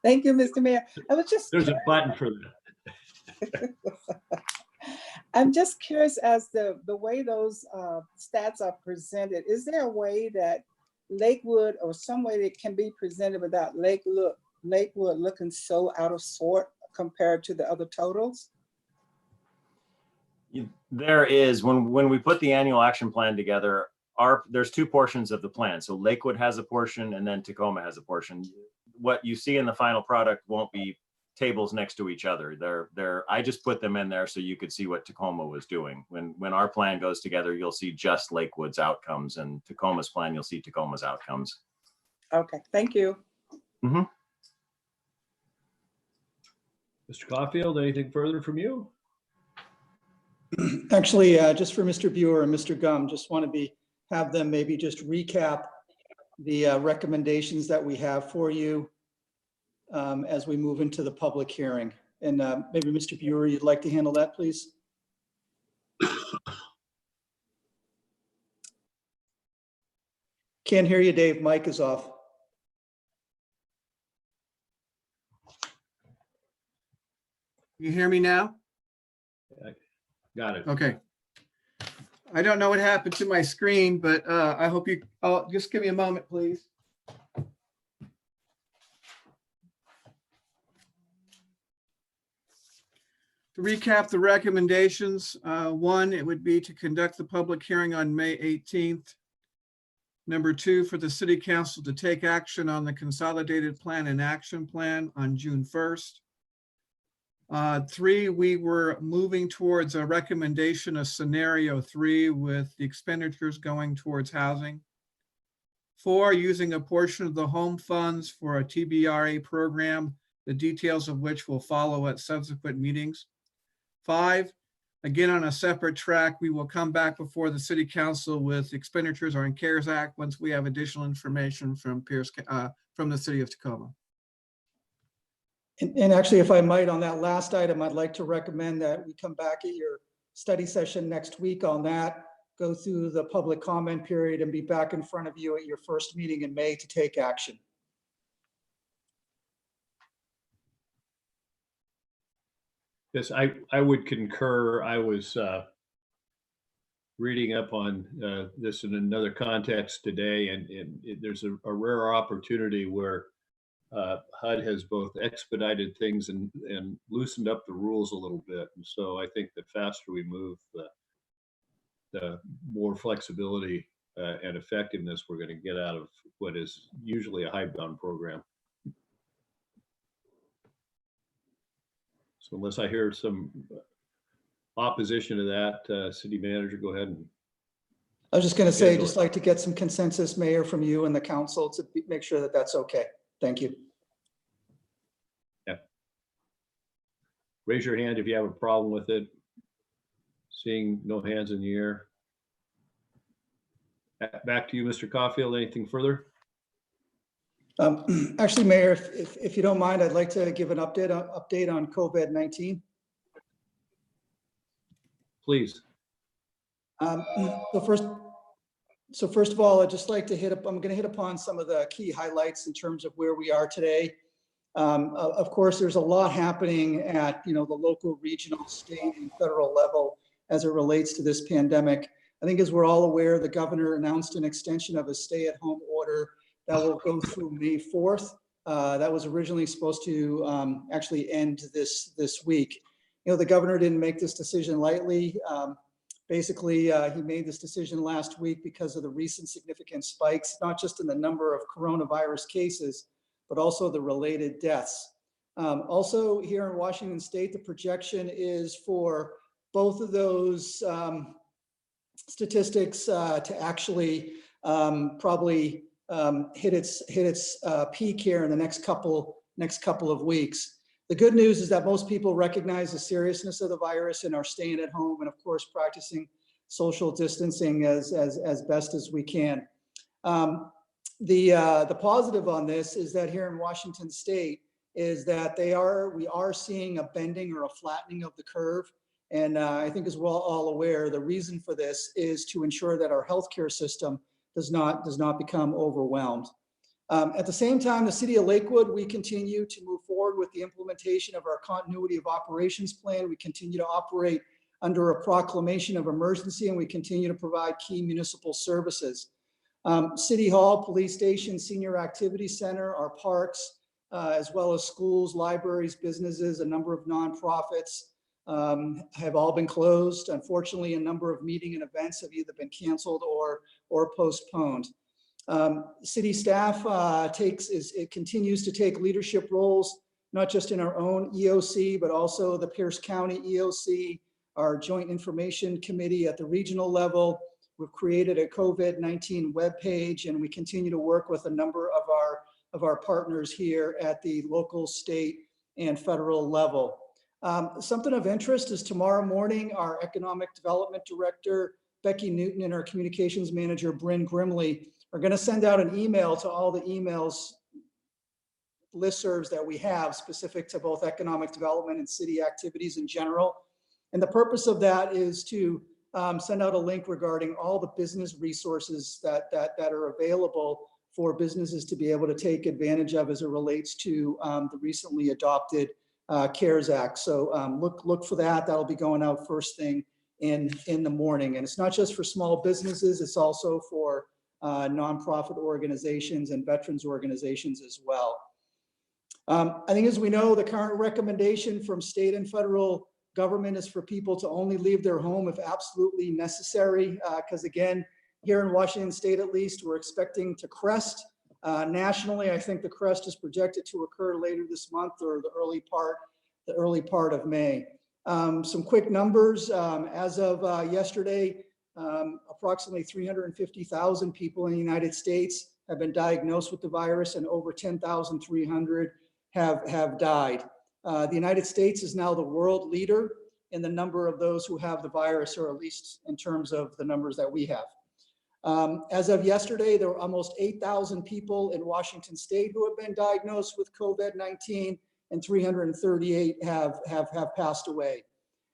Thank you, Mr. Mayor. I was just There's a button for that. I'm just curious as the way those stats are presented. Is there a way that Lakewood or some way that can be presented without Lakewood looking so out of sort compared to the other totals? There is, when we put the annual action plan together, there's two portions of the plan. So Lakewood has a portion and then Tacoma has a portion. What you see in the final product won't be tables next to each other. I just put them in there so you could see what Tacoma was doing. When our plan goes together, you'll see just Lakewood's outcomes, and Tacoma's plan, you'll see Tacoma's outcomes. Okay, thank you. Mm-hmm. Mr. Caulfield, anything further from you? Actually, just for Mr. Buer and Mr. Gum, just want to have them maybe just recap the recommendations that we have for you as we move into the public hearing. And maybe Mr. Buer, you'd like to handle that, please? Can't hear you, Dave. Mic is off. You hear me now? Got it. Okay. I don't know what happened to my screen, but I hope just give me a moment, please. To recap the recommendations, one, it would be to conduct the public hearing on May 18th. Number two, for the City Council to take action on the Consolidated Plan and Action Plan on June 1st. Three, we were moving towards a recommendation of scenario 3 with the expenditures going towards housing. 4, using a portion of the home funds for a TBRA program, the details of which will follow at subsequent meetings. 5, Again, on a separate track, we will come back before the city council with expenditures on CARES Act once we have additional information from from the city of Tacoma. And actually, if I might, on that last item, I'd like to recommend that we come back at your study session next week on that, go through the public comment period and be back in front of you at your first meeting in May to take action. Yes, I would concur. I was reading up on this in another context today, and there's a rare opportunity where HUD has both expedited things and loosened up the rules a little bit. And so I think the faster we move, the more flexibility and effectiveness we're going to get out of what is usually a hidebound program. So unless I hear some opposition to that, city manager, go ahead. And I was just going to say, just like to get some consensus, Mayor, from you and the council to make sure that that's okay. Thank you. Yeah. Raise your hand if you have a problem with it. Seeing no hands in the air. Back to you, Mr. Caulfield. Anything further? Actually, Mayor, if you don't mind, I'd like to give an update on COVID-19. Please. So first of all, I'd just like to I'm going to hit upon some of the key highlights in terms of where we are today. Of course, there's a lot happening at the local, regional, state, and federal level as it relates to this pandemic. I think, as we're all aware, the governor announced an extension of a stay-at-home order that will go through May 4th. That was originally supposed to actually end this week. The governor didn't make this decision lightly. Basically, he made this decision last week because of the recent significant spikes, not just in the number of coronavirus cases, but also the related deaths. Also, here in Washington State, the projection is for both of those statistics to actually probably hit its peak here in the next couple of weeks. The good news is that most people recognize the seriousness of the virus and are staying at home and, of course, practicing social distancing as best as we can. The positive on this is that here in Washington State is that we are seeing a bending or a flattening of the curve. And I think, as we're all aware, the reason for this is to ensure that our healthcare system does not become overwhelmed. At the same time, the city of Lakewood, we continue to move forward with the implementation of our continuity of operations plan. We continue to operate under a proclamation of emergency, and we continue to provide key municipal services. City Hall, Police Station, Senior Activity Center, our parks, as well as schools, libraries, businesses, a number of nonprofits have all been closed. Unfortunately, a number of meeting and events have either been canceled or postponed. City staff continues to take leadership roles, not just in our own EOC, but also the Pierce County EOC, our Joint Information Committee at the regional level. We've created a COVID-19 webpage, and we continue to work with a number of our partners here at the local, state, and federal level. Something of interest is tomorrow morning, our Economic Development Director, Becky Newton, and our Communications Manager, Bryn Grimley, are going to send out an email to all the listservs that we have specific to both economic development and city activities in general. And the purpose of that is to send out a link regarding all the business resources that are available for businesses to be able to take advantage of as it relates to the recently adopted CARES Act. So look for that. That'll be going out first thing in the morning. And it's not just for small businesses, it's also for nonprofit organizations and veterans organizations as well. I think, as we know, the current recommendation from state and federal government is for people to only leave their home if absolutely necessary. Because again, here in Washington State, at least, we're expecting to crest. Nationally, I think the crest is projected to occur later this month or the early part of May. Some quick numbers. As of yesterday, approximately 350,000 people in the United States have been diagnosed with the virus, and over 10,300 have died. The United States is now the world leader in the number of those who have the virus, or at least in terms of the numbers that we have. As of yesterday, there were almost 8,000 people in Washington State who have been diagnosed with COVID-19, and 338 have passed away.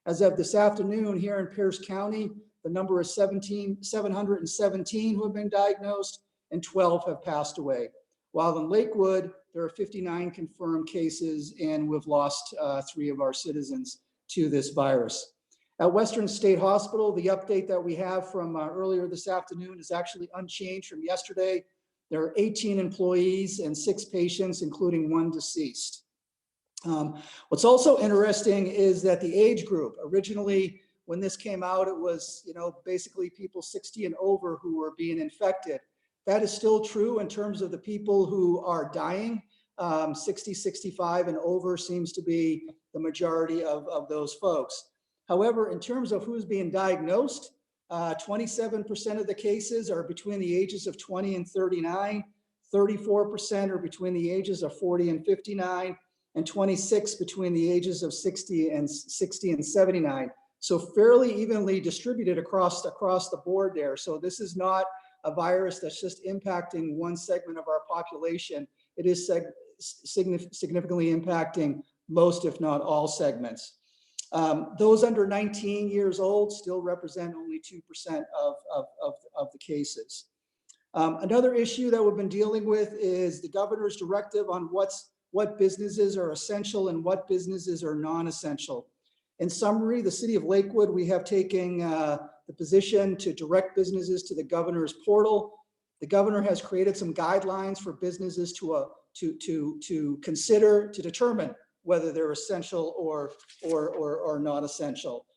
As of this afternoon, here in Pierce County, the number is 717 who have been diagnosed, and 12 have passed away. While in Lakewood, there are 59 confirmed cases, and we've lost 3 of our citizens to this virus. At Western State Hospital, the update that we have from earlier this afternoon is actually unchanged from yesterday. There are 18 employees and 6 patients, including 1 deceased. What's also interesting is that the age group, originally when this came out, it was, basically people 60 and over who were being infected. That is still true in terms of the people who are dying. 60, 65 and over seems to be the majority of those folks. However, in terms of who's being diagnosed, 27% of the cases are between the ages of 20 and 39, 34% are between the ages of 40 and 59, and 26 between the ages of 60 and 79. So fairly evenly distributed across the board there. So this is not a virus that's just impacting one segment of our population. It is significantly impacting most, if not all, segments. Those under 19 years old still represent only 2% of the cases. Another issue that we've been dealing with is the governor's directive on what businesses are essential and what businesses are non-essential. In summary, the city of Lakewood, we have taken the position to direct businesses to the governor's portal. The governor has created some guidelines for businesses to consider, to determine whether they're essential or not essential.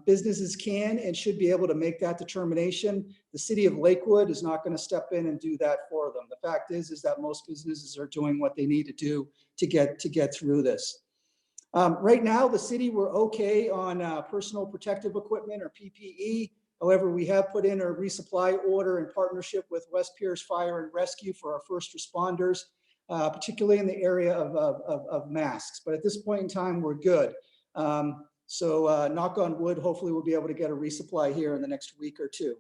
Businesses can and should be able to make that determination. The city of Lakewood is not going to step in and do that for them. The fact is that most businesses are doing what they need to do to get through this. Right now, the city, we're okay on personal protective equipment or PPE. However, we have put in a resupply order in partnership with West Pierce Fire and Rescue for our first responders, particularly in the area of masks. But at this point in time, we're good. So knock on wood, hopefully we'll be able to get a resupply here in the next week or two.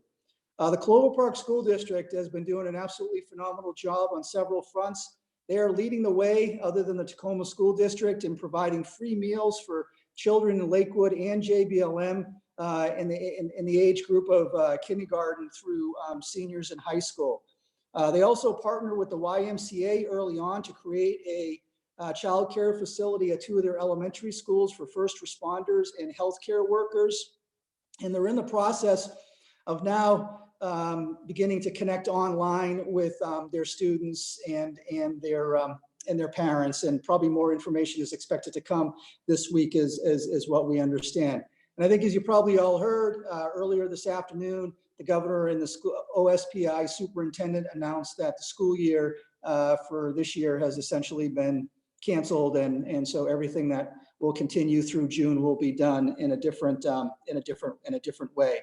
The Clover Park School District has been doing an absolutely phenomenal job on several fronts. They are leading the way, other than the Tacoma School District, in providing free meals for children in Lakewood and JBLM in the age group of kindergarten through seniors in high school. They also partner with the YMCA early on to create a child care facility at 2 of their elementary schools for first responders and healthcare workers. And they're in the process of now beginning to connect online with their students and their parents, and probably more information is expected to come this week is what we understand. And I think, as you probably all heard earlier this afternoon, the governor and the school OSPI superintendent announced that the school year for this year has essentially been canceled, and so everything that will continue through June will be done in a different way.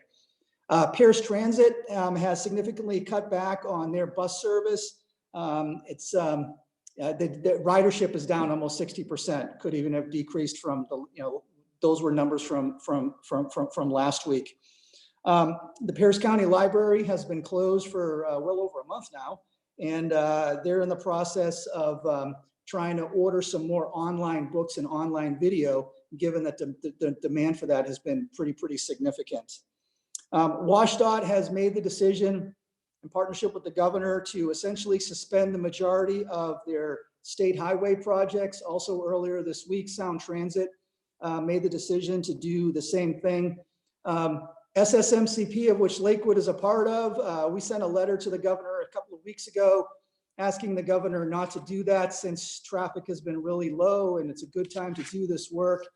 Pierce Transit has significantly cut back on their bus service. The ridership is down almost 60%. Could even have decreased from those were numbers from last week. The Pierce County Library has been closed for well over a month now, and they're in the process of trying to order some more online books and online video, given that the demand for that has been pretty significant. WashDOT has made the decision in partnership with the governor to essentially suspend the majority of their state highway projects. Also earlier this week, Sound Transit made the decision to do the same thing. SSMCP, of which Lakewood is a part of, we sent a letter to the governor a couple of weeks ago asking the governor not to do that since traffic has been really low and it's a good time to do this work.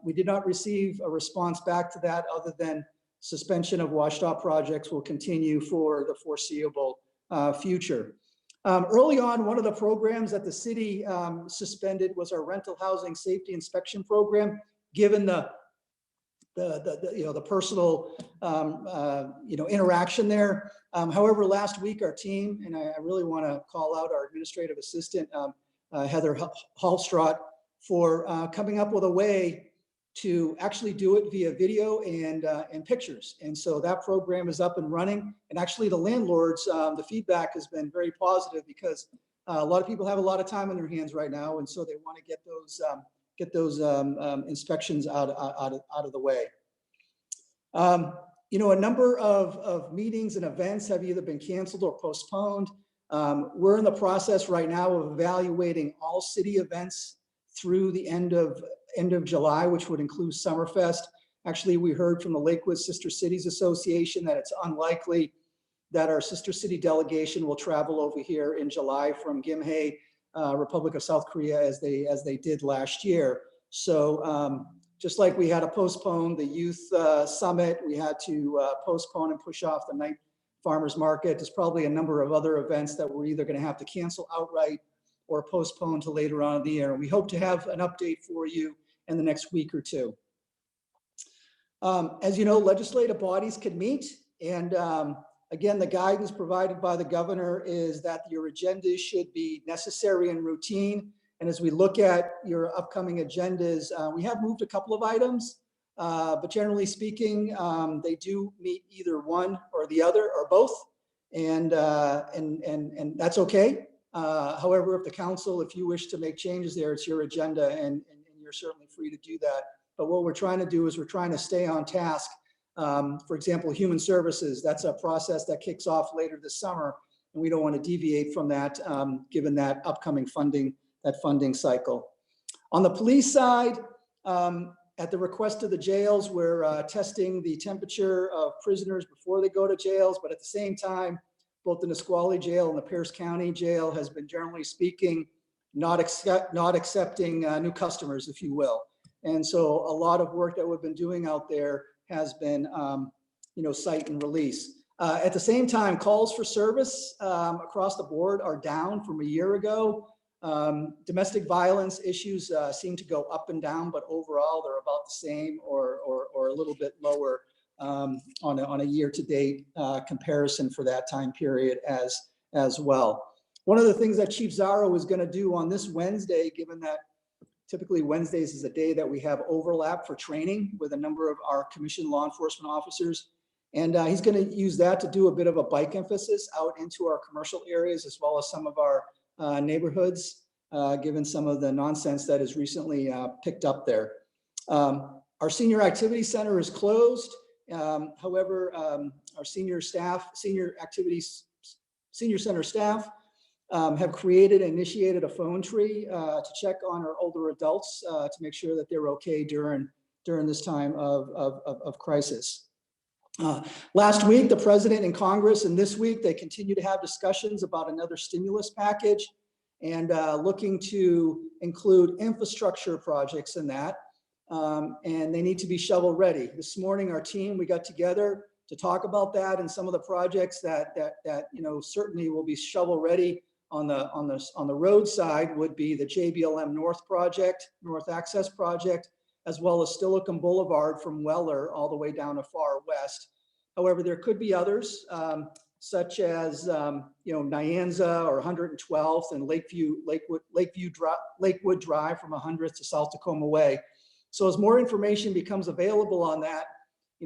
We did not receive a response back to that, other than suspension of WashDOT projects will continue for the foreseeable future. Early on, one of the programs that the city suspended was our rental housing safety inspection program, given the personal interaction there. However, last week our team, and I really want to call out our administrative assistant Heather Hallstrott, for coming up with a way to actually do it via video and pictures. And so that program is up and running. And actually the landlords, the feedback has been very positive because a lot of people have a lot of time on their hands right now. And so they want to get those inspections out of the way. You know, a number of meetings and events have either been canceled or postponed. We're in the process right now of evaluating all city events through the end of July, which would include Summerfest. Actually, we heard from the Lakewood Sister Cities Association that it's unlikely that our sister city delegation will travel over here in July from Gimhae, Republic of South Korea, as they did last year. So just like we had to postpone the youth summit, we had to postpone and push off the night farmers market. There's probably a number of other events that we're either going to have to cancel outright or postpone to later on in the year. We hope to have an update for you in the next week or two. As you know, legislative bodies can meet, and again, the guidance provided by the governor is that your agendas should be necessary and routine. And as we look at your upcoming agendas, we have moved a couple of items, but generally speaking, they do meet either one or the other or both, and that's okay. However, if the council, if you wish to make changes there, it's your agenda, and you're certainly free to do that. But what we're trying to do is we're trying to stay on task. For example, human services, that's a process that kicks off later this summer, and we don't want to deviate from that given that upcoming funding cycle. On the police side, at the request of the jails, we're testing the temperature of prisoners before they go to jails, but at the same time, both the Nisqually jail and the Pierce County jail has been, generally speaking, not accepting new customers, if you will. And so a lot of work that we've been doing out there has been, cite and release. At the same time, calls for service across the board are down from a year ago. Domestic violence issues seem to go up and down, but overall they're about the same or a little bit lower on a year-to-date comparison for that time period as well. One of the things that Chief Zaro is going to do on this Wednesday, given that typically Wednesdays is a day that we have overlap for training with a number of our commissioned law enforcement officers, and he's going to use that to do a bit of a bike emphasis out into our commercial areas as well as some of our neighborhoods, given some of the nonsense that has recently picked up there. Our senior activity center is closed. However, our senior center staff have created and initiated a phone tree to check on our older adults to make sure that they're okay during this time of crisis. Last week, the president and Congress, and this week, they continue to have discussions about another stimulus package and looking to include infrastructure projects in that. And they need to be shovel ready. This morning, our team, we got together to talk about that and some of the projects that certainly will be shovel ready on the road side would be the JBLM North project, North Access project, as well as Stilichum Boulevard from Weller all the way down to Far West. However, there could be others such as Nyanza or 112th and Lakewood Drive from 100th to South Tacoma Way. So as more information becomes available on that,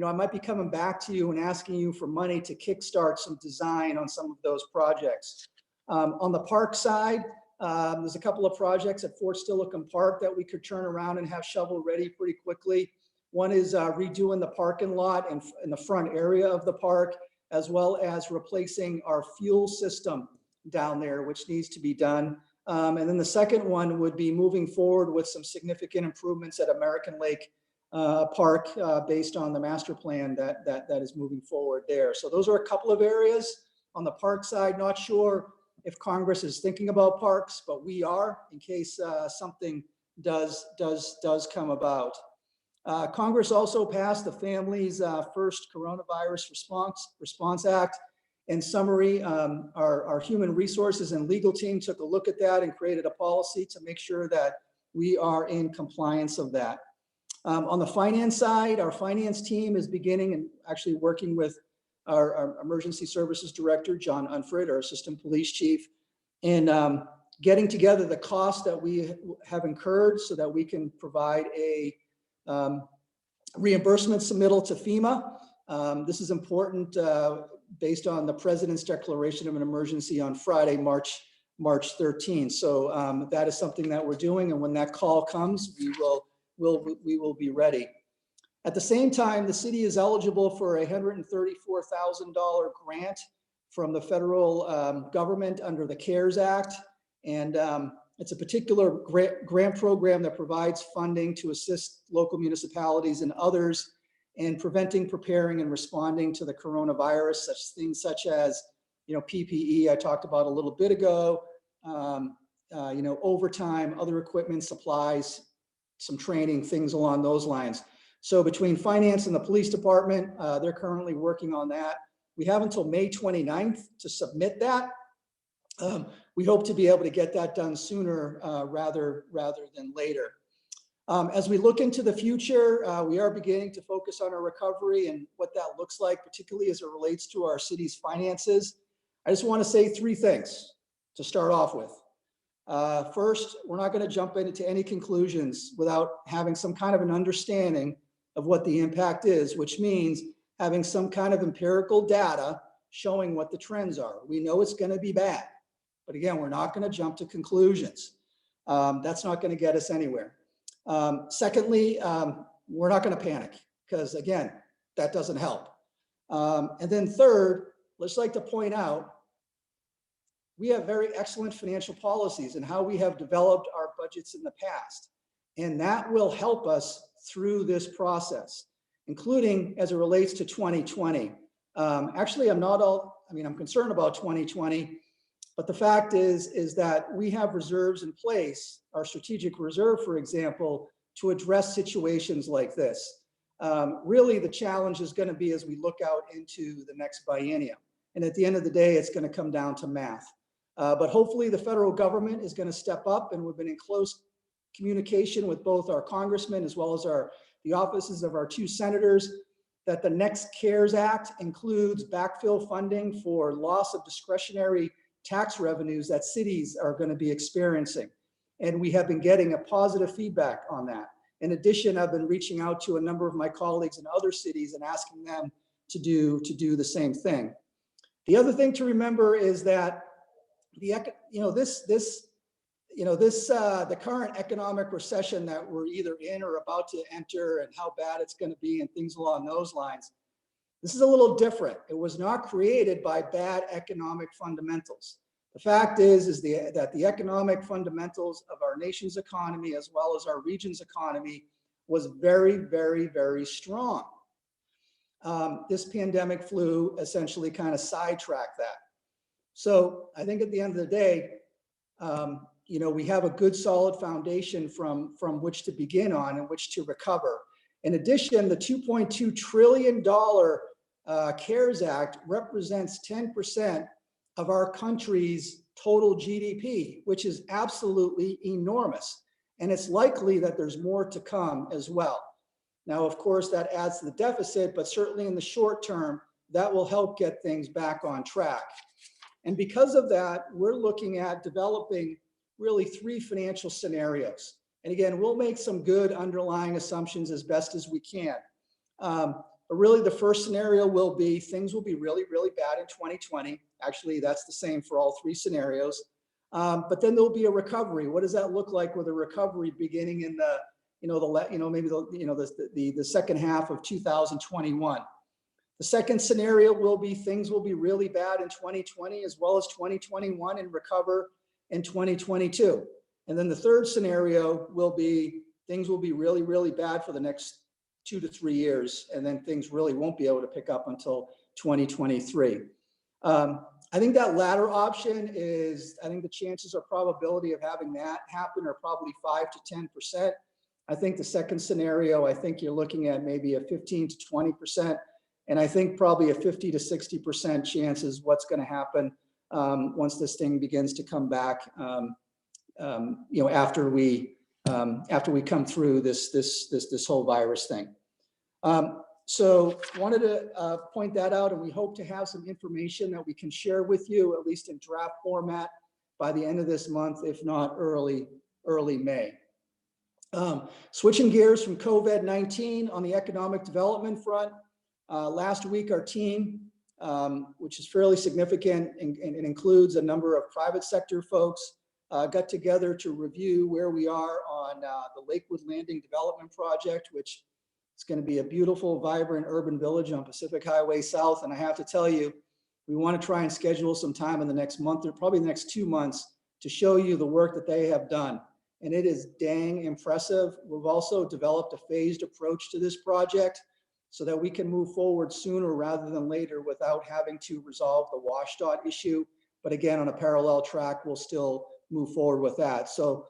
I might be coming back to you and asking you for money to kickstart some design on some of those projects. On the park side, there's a couple of projects at Fort Stilichum Park that we could turn around and have shovel ready pretty quickly. One is redoing the parking lot in the front area of the park, as well as replacing our fuel system down there, which needs to be done. And then the second one would be moving forward with some significant improvements at American Lake Park based on the master plan that is moving forward there. So those are a couple of areas. On the park side, not sure if Congress is thinking about parks, but we are, in case something does come about. Congress also passed the Families First Coronavirus Response Act. In summary, our human resources and legal team took a look at that and created a policy to make sure that we are in compliance of that. On the finance side, our finance team is beginning and actually working with our emergency services director, John Unfrid, our assistant police chief, and getting together the costs that we have incurred so that we can provide a Reimbursement submittal to FEMA. This is important based on the President's declaration of an emergency on Friday, March 13th. So that is something that we're doing, and when that call comes, we will be ready. At the same time, the city is eligible for a $134,000 grant from the federal government under the CARES Act. And it's a particular grant program that provides funding to assist local municipalities and others in preventing, preparing, and responding to the coronavirus, things such as, PPE I talked about a little bit ago, overtime, other equipment, supplies, some training, things along those lines. So between finance and the police department, they're currently working on that. We have until May 29th to submit that. We hope to be able to get that done sooner rather than later. As we look into the future, we are beginning to focus on our recovery and what that looks like, particularly as it relates to our city's finances. I just want to say three things to start off with. First, we're not going to jump into any conclusions without having some kind of an understanding of what the impact is, which means having some kind of empirical data showing what the trends are. We know it's going to be bad, but again, we're not going to jump to conclusions. That's not going to get us anywhere. Secondly, we're not going to panic because again, that doesn't help. And then third, let's like to point out, we have very excellent financial policies and how we have developed our budgets in the past. And that will help us through this process, including as it relates to 2020. Actually, I'm concerned about 2020, but the fact is that we have reserves in place, our strategic reserve, for example, to address situations like this. Really, the challenge is going to be as we look out into the next biennium. And at the end of the day, it's going to come down to math. But hopefully the federal government is going to step up, and we've been in close communication with both our congressmen as well as the offices of our two senators, that the next CARES Act includes backfill funding for loss of discretionary tax revenues that cities are going to be experiencing. And we have been getting a positive feedback on that. In addition, I've been reaching out to a number of my colleagues in other cities and asking them to do the same thing. The other thing to remember is that the current economic recession that we're either in or about to enter, and how bad it's going to be and things along those lines, this is a little different. It was not created by bad economic fundamentals. The fact is that the economic fundamentals of our nation's economy as well as our region's economy was very, very, very strong. This pandemic flu essentially kind of sidetracked that. So I think at the end of the day, we have a good solid foundation from which to begin on and which to recover. In addition, the $2.2 trillion CARES Act represents 10% of our country's total GDP, which is absolutely enormous. And it's likely that there's more to come as well. Now, of course, that adds to the deficit, but certainly in the short term, that will help get things back on track. And because of that, we're looking at developing really three financial scenarios. And again, we'll make some good underlying assumptions as best as we can. But really the first scenario will be things will be really, really bad in 2020. Actually, that's the same for all three scenarios. But then there'll be a recovery. What does that look like with a recovery beginning in the second half of 2021? The second scenario will be things will be really bad in 2020 as well as 2021 and recover in 2022. And then the third scenario will be things will be really, really bad for the next 2 to 3 years. And then things really won't be able to pick up until 2023. I think that latter option is, I think the chances or probability of having that happen are probably 5 to 10%. I think the second scenario, I think you're looking at maybe a 15 to 20%. And I think probably a 50 to 60% chance is what's going to happen once this thing begins to come back. After we come through this whole virus thing. So wanted to point that out, and we hope to have some information that we can share with you, at least in draft format, by the end of this month, if not early May. Switching gears from COVID-19 on the economic development front, last week our team, which is fairly significant and includes a number of private sector folks, got together to review where we are on the Lakewood Landing Development Project, which is going to be a beautiful, vibrant urban village on Pacific Highway South. And I have to tell you, we want to try and schedule some time in the next month or probably the next 2 months to show you the work that they have done. And it is dang impressive. We've also developed a phased approach to this project so that we can move forward sooner rather than later without having to resolve the WSDOT issue. But again, on a parallel track, we'll still move forward with that. So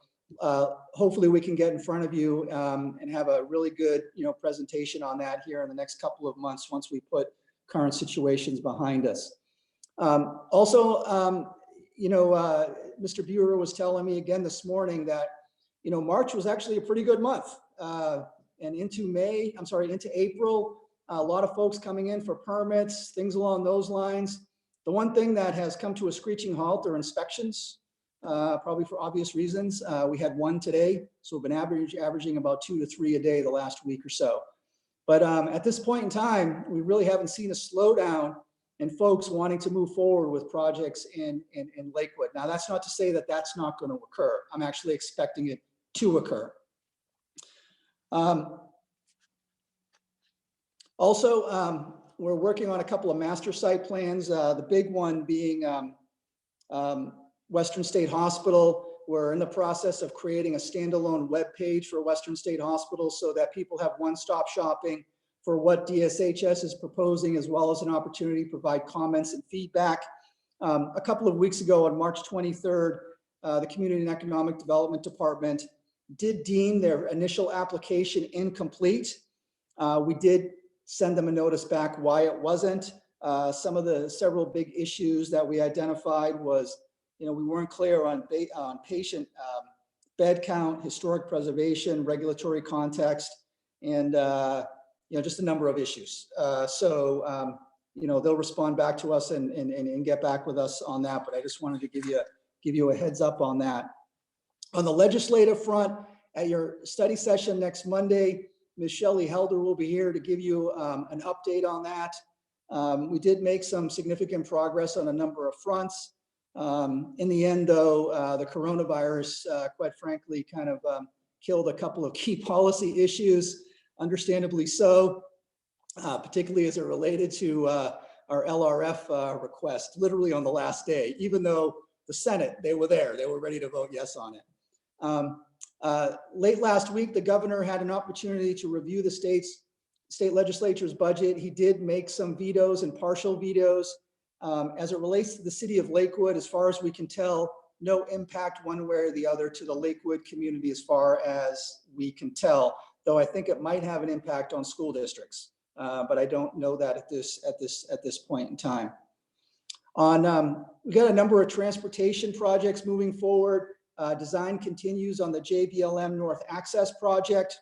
hopefully we can get in front of you and have a really good, presentation on that here in the next couple of months once we put current situations behind us. Mr. Buer was telling me again this morning that, March was actually a pretty good month. And into April, a lot of folks coming in for permits, things along those lines. The one thing that has come to a screeching halt are inspections, probably for obvious reasons. We had one today, so we've been averaging about 2 to 3 a day the last week or so. But at this point in time, we really haven't seen a slowdown in folks wanting to move forward with projects in Lakewood. Now, that's not to say that that's not going to occur. I'm actually expecting it to occur. We're working on a couple of master site plans, the big one being Western State Hospital. We're in the process of creating a standalone web page for Western State Hospital so that people have one-stop shopping for what DSHS is proposing, as well as an opportunity to provide comments and feedback. A couple of weeks ago on March 23rd, the Community and Economic Development Department did deem their initial application incomplete. We did send them a notice back why it wasn't. Some of the several big issues that we identified was, we weren't clear on patient bed count, historic preservation, regulatory context, and just a number of issues. They'll respond back to us and get back with us on that. But I just wanted to give you a heads up on that. On the legislative front, at your study session next Monday, Ms. Shelley Helder will be here to give you an update on that. We did make some significant progress on a number of fronts. In the end, though, the coronavirus, quite frankly, kind of killed a couple of key policy issues, understandably so, particularly as it related to our LRF request, literally on the last day, even though the Senate, they were there, they were ready to vote yes on it. Late last week, the governor had an opportunity to review the state legislature's budget. He did make some vetoes and partial vetoes. As it relates to the city of Lakewood, as far as we can tell, no impact one way or the other to the Lakewood community as far as we can tell, though I think it might have an impact on school districts. But I don't know that at this point in time. We got a number of transportation projects moving forward. Design continues on the JBLM North Access project.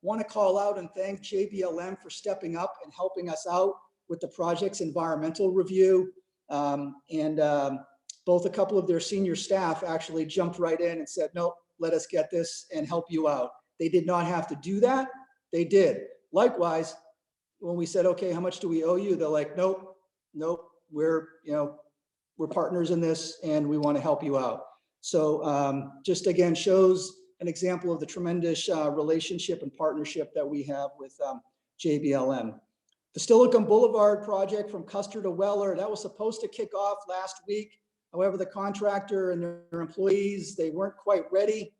Want to call out and thank JBLM for stepping up and helping us out with the project's environmental review. Both a couple of their senior staff actually jumped right in and said, nope, let us get this and help you out. They did not have to do that. They did. Likewise, when we said, okay, how much do we owe you? They're like, nope, we're partners in this and we want to help you out. So just again, shows an example of the tremendous relationship and partnership that we have with JBLM. The Steilacoom Boulevard project from Custer to Weller, that was supposed to kick off last week. However, the contractor and their employees, they weren't quite ready.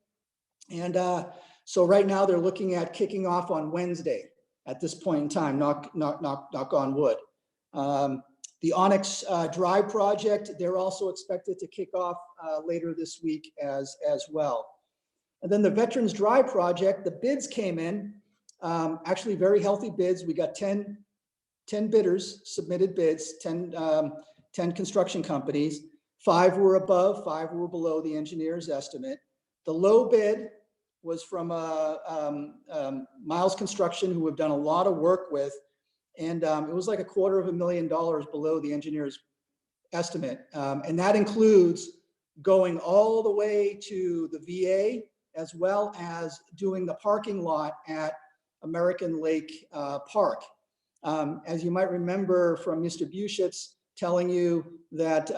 And so right now they're looking at kicking off on Wednesday at this point in time, knock on wood. The Onyx Drive project, they're also expected to kick off later this week as well. And then the Veterans Drive project, the bids came in, actually very healthy bids. We got 10 bidders, submitted bids, 10 construction companies. 5 were above, 5 were below the engineer's estimate. The low bid was from Miles Construction, who we've done a lot of work with. And it was like $250,000 below the engineer's estimate. And that includes going all the way to the VA as well as doing the parking lot at American Lake Park. As you might remember from Mr. Buschitz telling you that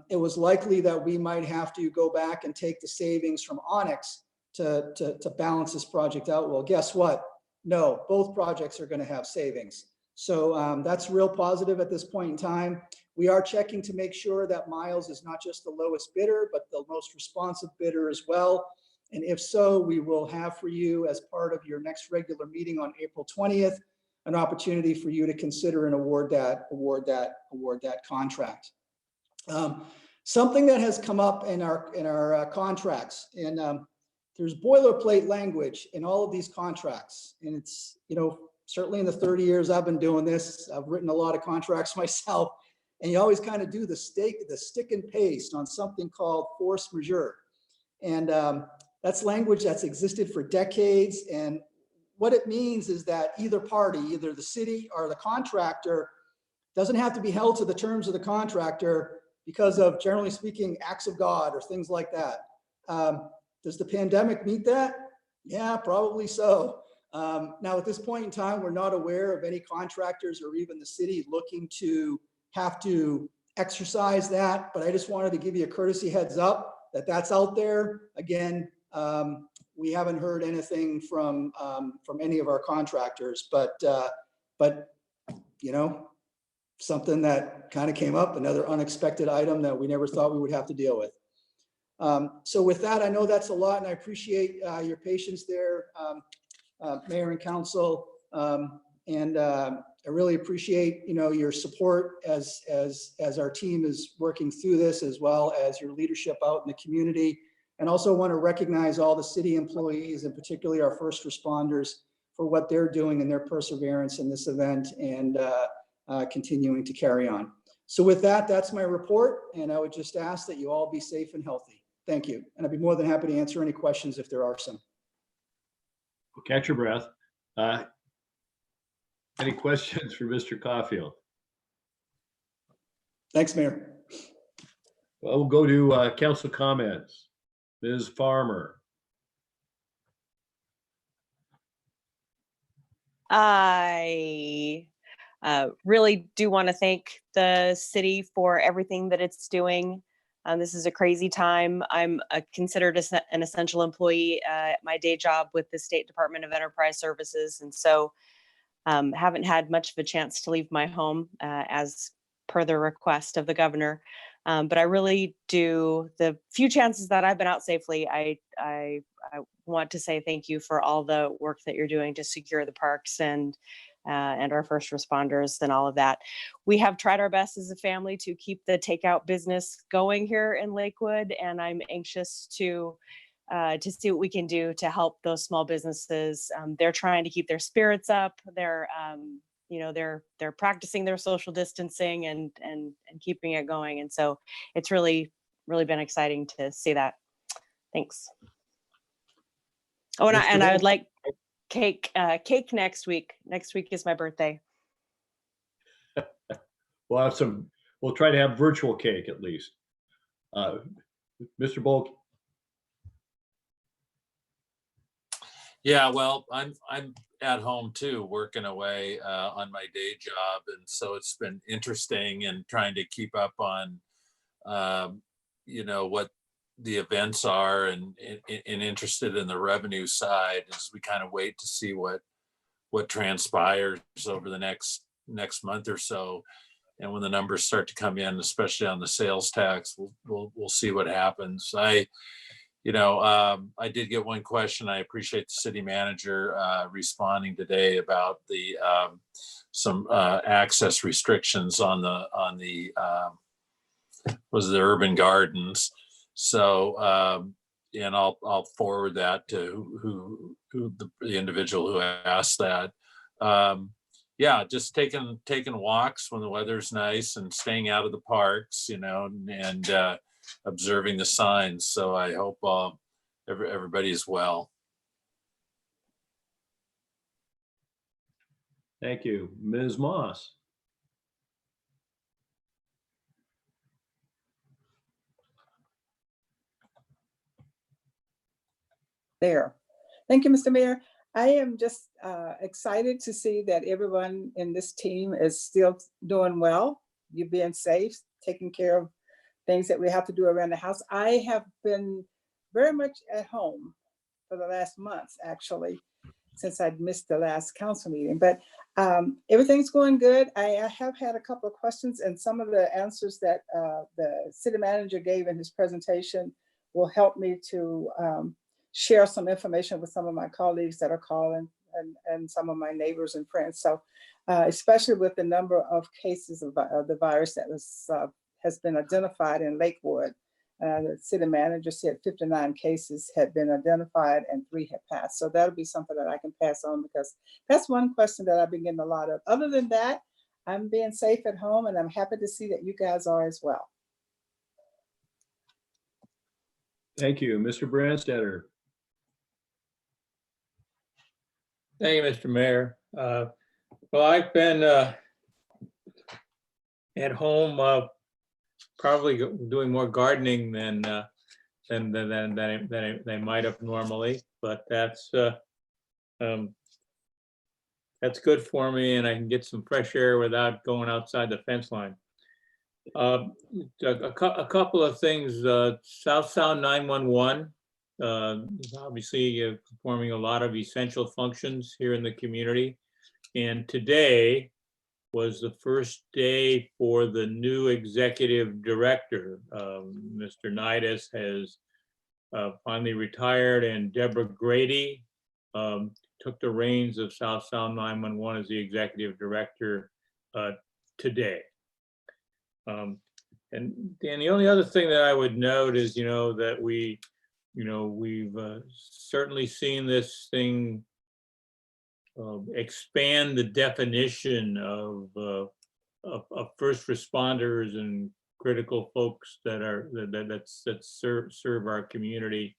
it was likely that we might have to go back and take the savings from Onyx to balance this project out. Well, guess what? No, both projects are going to have savings. So that's real positive at this point in time. We are checking to make sure that Miles is not just the lowest bidder, but the most responsive bidder as well. And if so, we will have for you, as part of your next regular meeting on April 20th, an opportunity for you to consider and award that contract. Something that has come up in our contracts, and there's boilerplate language in all of these contracts, and it's, you know, certainly in the 30 years I've been doing this, I've written a lot of contracts myself, and you always kind of do the stick and paste on something called force majeure, and that's language that's existed for decades. And what it means is that either party, either the city or the contractor, doesn't have to be held to the terms of the contractor because of, generally speaking, acts of God or things like that. Does the pandemic meet that? Yeah, probably so. Now, at this point in time, we're not aware of any contractors or even the city looking to have to exercise that, but I just wanted to give you a courtesy heads up that that's out there. Again, we haven't heard anything from any of our contractors, but you know, something that kind of came up, another unexpected item that we never thought we would have to deal with. So with that, I know that's a lot, and I appreciate your patience there, Mayor and Council, and I really appreciate, you know, your support as our team is working through this, as well as your leadership out in the community. And also want to recognize all the city employees, and particularly our first responders, for what they're doing and their perseverance in this event, and continuing to carry on. So with that, that's my report, and I would just ask that you all be safe and healthy. Thank you. And I'd be more than happy to answer any questions if there are some. Catch your breath. Any questions for Mr. Caulfield? Thanks, Mayor. Well, we'll go to council comments. Ms. Farmer. I really do want to thank the city for everything that it's doing. This is a crazy time. I'm considered an essential employee at my day job with the State Department of Enterprise Services. And so haven't had much of a chance to leave my home as per the request of the governor. But I really do, the few chances that I've been out safely, I want to say thank you for all the work that you're doing to secure the parks and our first responders and all of that. We have tried our best as a family to keep the takeout business going here in Lakewood, and I'm anxious to see what we can do to help those small businesses. They're trying to keep their spirits up. They're you know, they're practicing their social distancing and keeping it going. And so it's really been exciting to see that. Thanks. Oh, and I would like cake next week. Next week is my birthday. We'll have some, we'll try to have virtual cake at least. Mr. Bolk. Yeah, well, I'm at home too, working away on my day job, and so it's been interesting and trying to keep up on, you know, what the events are, and interested in the revenue side as we kind of wait to see what transpires over the next month or so, and when the numbers start to come in, especially on the sales tax, we'll see what happens. I did get one question. I appreciate the city manager responding today about the some access restrictions on the urban gardens. So and I'll forward that to who the individual who asked that. Yeah, just taking walks when the weather's nice and staying out of the parks, you know, and observing the signs. So I hope everybody is well. Thank you. Ms. Moss. there. Thank you, Mr. Mayor. I am just excited to see that everyone in this team is still doing well. You're being safe, taking care of things that we have to do around the house. I have been very much at home for the last month, actually, since I'd missed the last council meeting, but everything's going good. I have had a couple of questions, and some of the answers that the city manager gave in his presentation will help me to share some information with some of my colleagues that are calling and some of my neighbors and friends. So especially with the number of cases of the virus that has been identified in Lakewood. The city manager said 59 cases had been identified and 3 had passed. So that'll be something that I can pass on, because that's one question that I've been getting a lot of. Other than that, I'm being safe at home, and I'm happy to see that you guys are as well. Thank you. Mr. Brandstetter. Thank you, Mr. Mayor. Well, I've been at home, probably doing more gardening than I might have normally, but that's good for me, and I can get some fresh air without going outside the fence line. A couple of things. South Sound 911 is obviously performing a lot of essential functions here in the community, and today was the first day for the new executive director. Mr. Nidus has finally retired, and Deborah Grady took the reins of South Sound 911 as the executive director today. And the only other thing that I would note is, that we've certainly seen this thing expand the definition of first responders and critical folks that serve our community.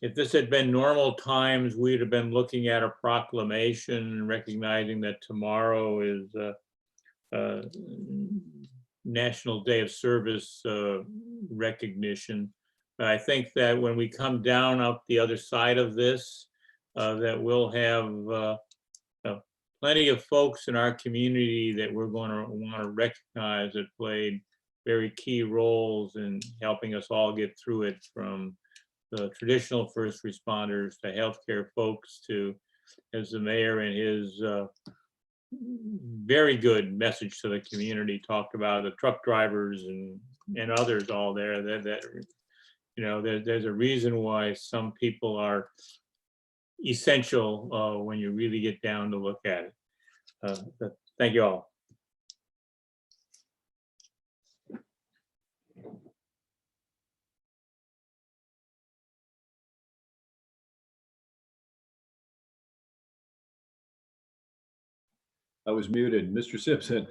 If this had been normal times, we'd have been looking at a proclamation recognizing that tomorrow is National Day of Service recognition. But I think that when we come down up the other side of this, that we'll have plenty of folks in our community that we're going to want to recognize that played very key roles in helping us all get through it, from the traditional first responders to healthcare folks to, as the mayor in his very good message to the community talked about, the truck drivers and others all there. There's a reason why some people are essential when you really get down to look at it. Thank you all. I was muted. Mr. Simpson.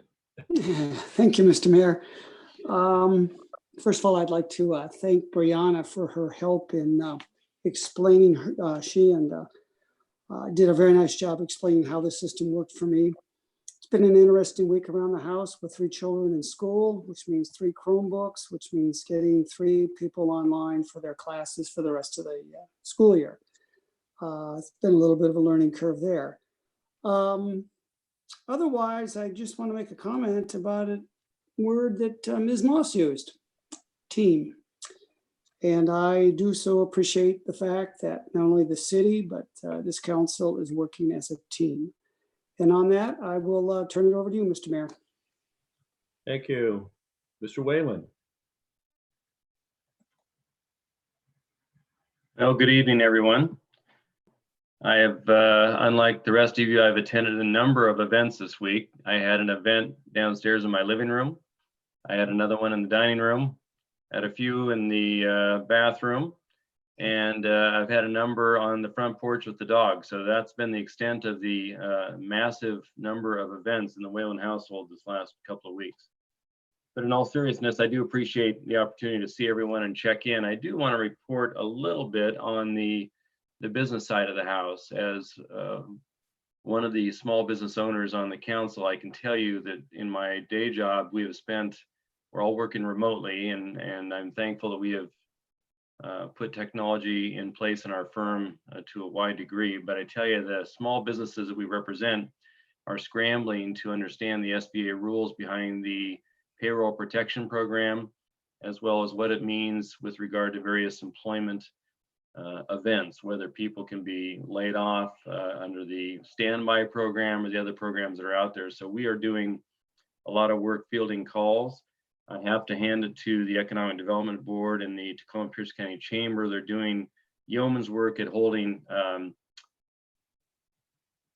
Thank you, Mr. Mayor. First of all, I'd like to thank Brianna for her help in explaining. She did a very nice job explaining how the system worked for me. It's been an interesting week around the house with 3 children in school, which means 3 Chromebooks, which means getting 3 people online for their classes for the rest of the school year. It's been a little bit of a learning curve there. Otherwise, I just want to make a comment about a word that Ms. Moss used, team. And I do so appreciate the fact that not only the city, but this council is working as a team. And on that, I will turn it over to you, Mr. Mayor. Thank you. Mr. Whalen. Well, good evening, everyone. I have, unlike the rest of you, I've attended a number of events this week. I had an event downstairs in my living room. I had another one in the dining room, had a few in the bathroom, and I've had a number on the front porch with the dog. So that's been the extent of the massive number of events in the Whalen household this last couple of weeks. But in all seriousness, I do appreciate the opportunity to see everyone and check in. I do want to report a little bit on the business side of the house. As one of the small business owners on the council, I can tell you that in my day job, we're all working remotely, and I'm thankful that we have put technology in place in our firm to a wide degree. But I tell you, the small businesses that we represent are scrambling to understand the SBA rules behind the payroll protection program, as well as what it means with regard to various employment events, whether people can be laid off under the standby program or the other programs that are out there. So we are doing a lot of work fielding calls. I have to hand it to the Economic Development Board and the Tacoma-Pierce County Chamber. They're doing yeoman's work at holding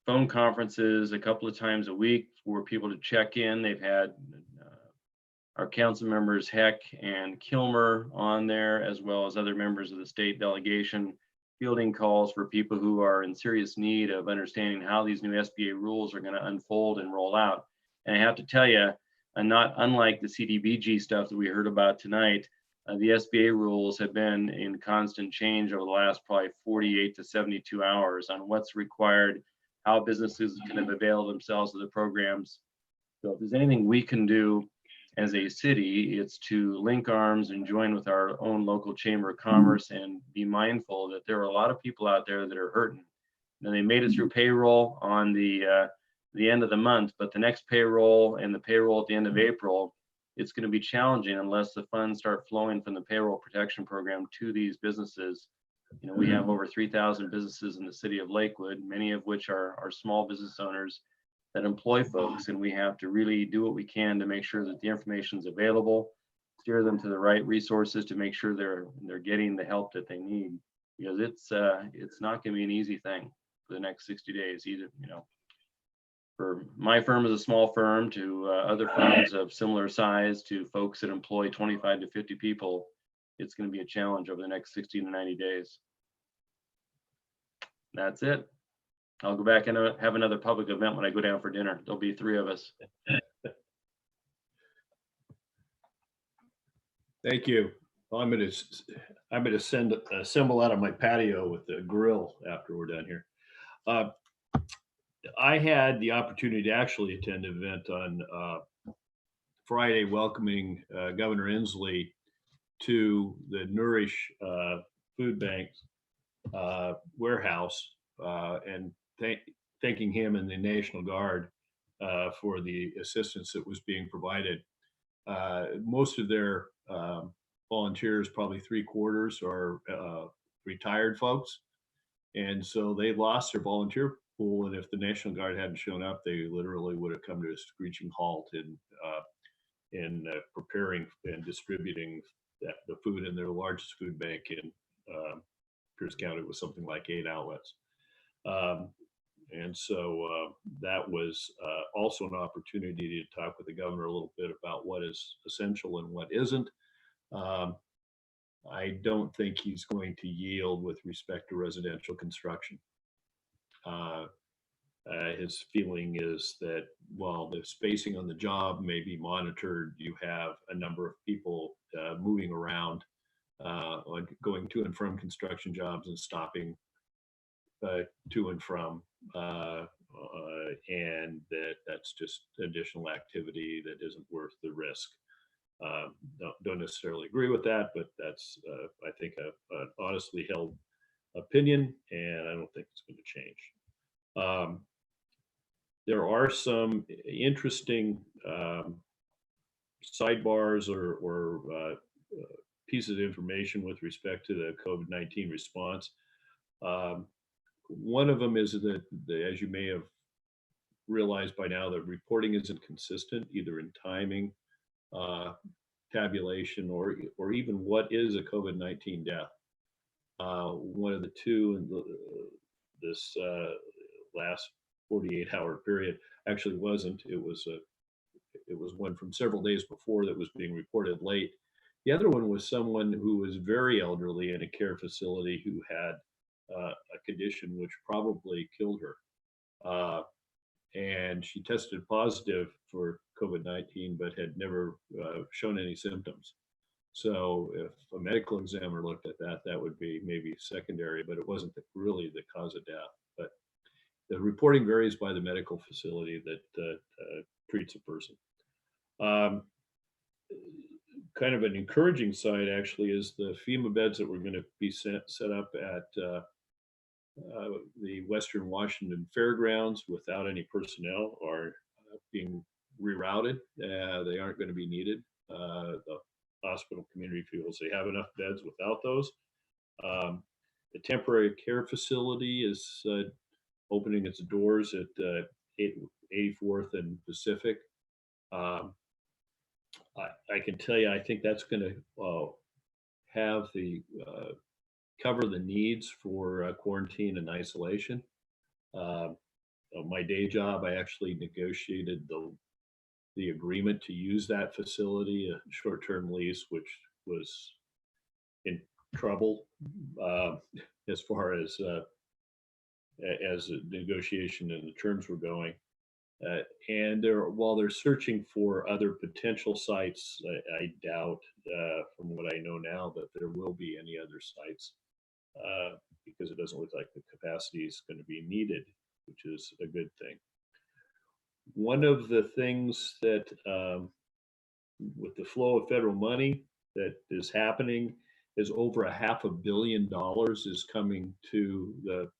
phone conferences a couple of times a week for people to check in. They've had our council members Heck and Kilmer on there, as well as other members of the state delegation, fielding calls for people who are in serious need of understanding how these new SBA rules are going to unfold and roll out. And I have to tell you, not unlike the Cdbg stuff that we heard about tonight, the SBA rules have been in constant change over the last probably 48 to 72 hours on what's required, how businesses can avail themselves of the programs. So if there's anything we can do as a city, it's to link arms and join with our own local Chamber of Commerce and be mindful that there are a lot of people out there that are hurting. Now, they made it through payroll on the end of the month, but the next payroll and the payroll at the end of April, it's going to be challenging unless the funds start flowing from the payroll protection program to these businesses. You know, we have over 3,000 businesses in the city of Lakewood, many of which are small business owners that employ folks, and we have to really do what we can to make sure that the information is available, steer them to the right resources to make sure they're getting the help that they need, because it's not going to be an easy thing for the next 60 days either. You know, for my firm is a small firm to other firms of similar size to folks that employ 25 to 50 people, it's going to be a challenge over the next 60 to 90 days. That's it. I'll go back and have another public event when I go down for dinner. There'll be 3 of us. Thank you. Well, I'm going to assemble out of my patio with the grill after we're done here. I had the opportunity to actually attend an event on Friday welcoming Governor Inslee to the Nourish Food Bank warehouse and thanking him and the National Guard for the assistance that was being provided. Most of their volunteers, probably 3/4, are retired folks. And so they lost their volunteer pool. And if the National Guard hadn't shown up, they literally would have come to a screeching halt in preparing and distributing the food in their largest food bank in Pierce County with something like 8 outlets. And so that was also an opportunity to talk with the governor a little bit about what is essential and what isn't. I don't think he's going to yield with respect to residential construction. His feeling is that while the spacing on the job may be monitored, you have a number of people moving around, going to and from construction jobs and stopping to and from, and that's just additional activity that isn't worth the risk. Don't necessarily agree with that, but that's I think an honestly held opinion, and I don't think it's going to change. There are some interesting sidebars or pieces of information with respect to the COVID-19 response. One of them is that, as you may have realized by now, the reporting isn't consistent, either in timing, tabulation, or even what is a COVID-19 death. One of the two in this last 48-hour period actually wasn't. It was one from several days before that was being reported late. The other one was someone who was very elderly in a care facility who had a condition which probably killed her. And she tested positive for COVID-19, but had never shown any symptoms. So if a medical examiner looked at that, that would be maybe secondary, but it wasn't really the cause of death. But the reporting varies by the medical facility that treats a person. kind of an encouraging side actually is the FEMA beds that we're going to be set up at the Western Washington Fairgrounds without any personnel are being rerouted. They aren't going to be needed. The hospital community feels they have enough beds without those. The temporary care facility is opening its doors at 84th and Pacific. I can tell you, I think that's going to have the cover the needs for quarantine and isolation. My day job, I actually negotiated the agreement to use that facility, a short-term lease, which was in trouble as far as the negotiation and the terms were going. And while they're searching for other potential sites, I doubt, from what I know now, that there will be any other sites because it doesn't look like the capacity is going to be needed, which is a good thing. One of the things that, with the flow of federal money that is happening, is over $500 million is coming to the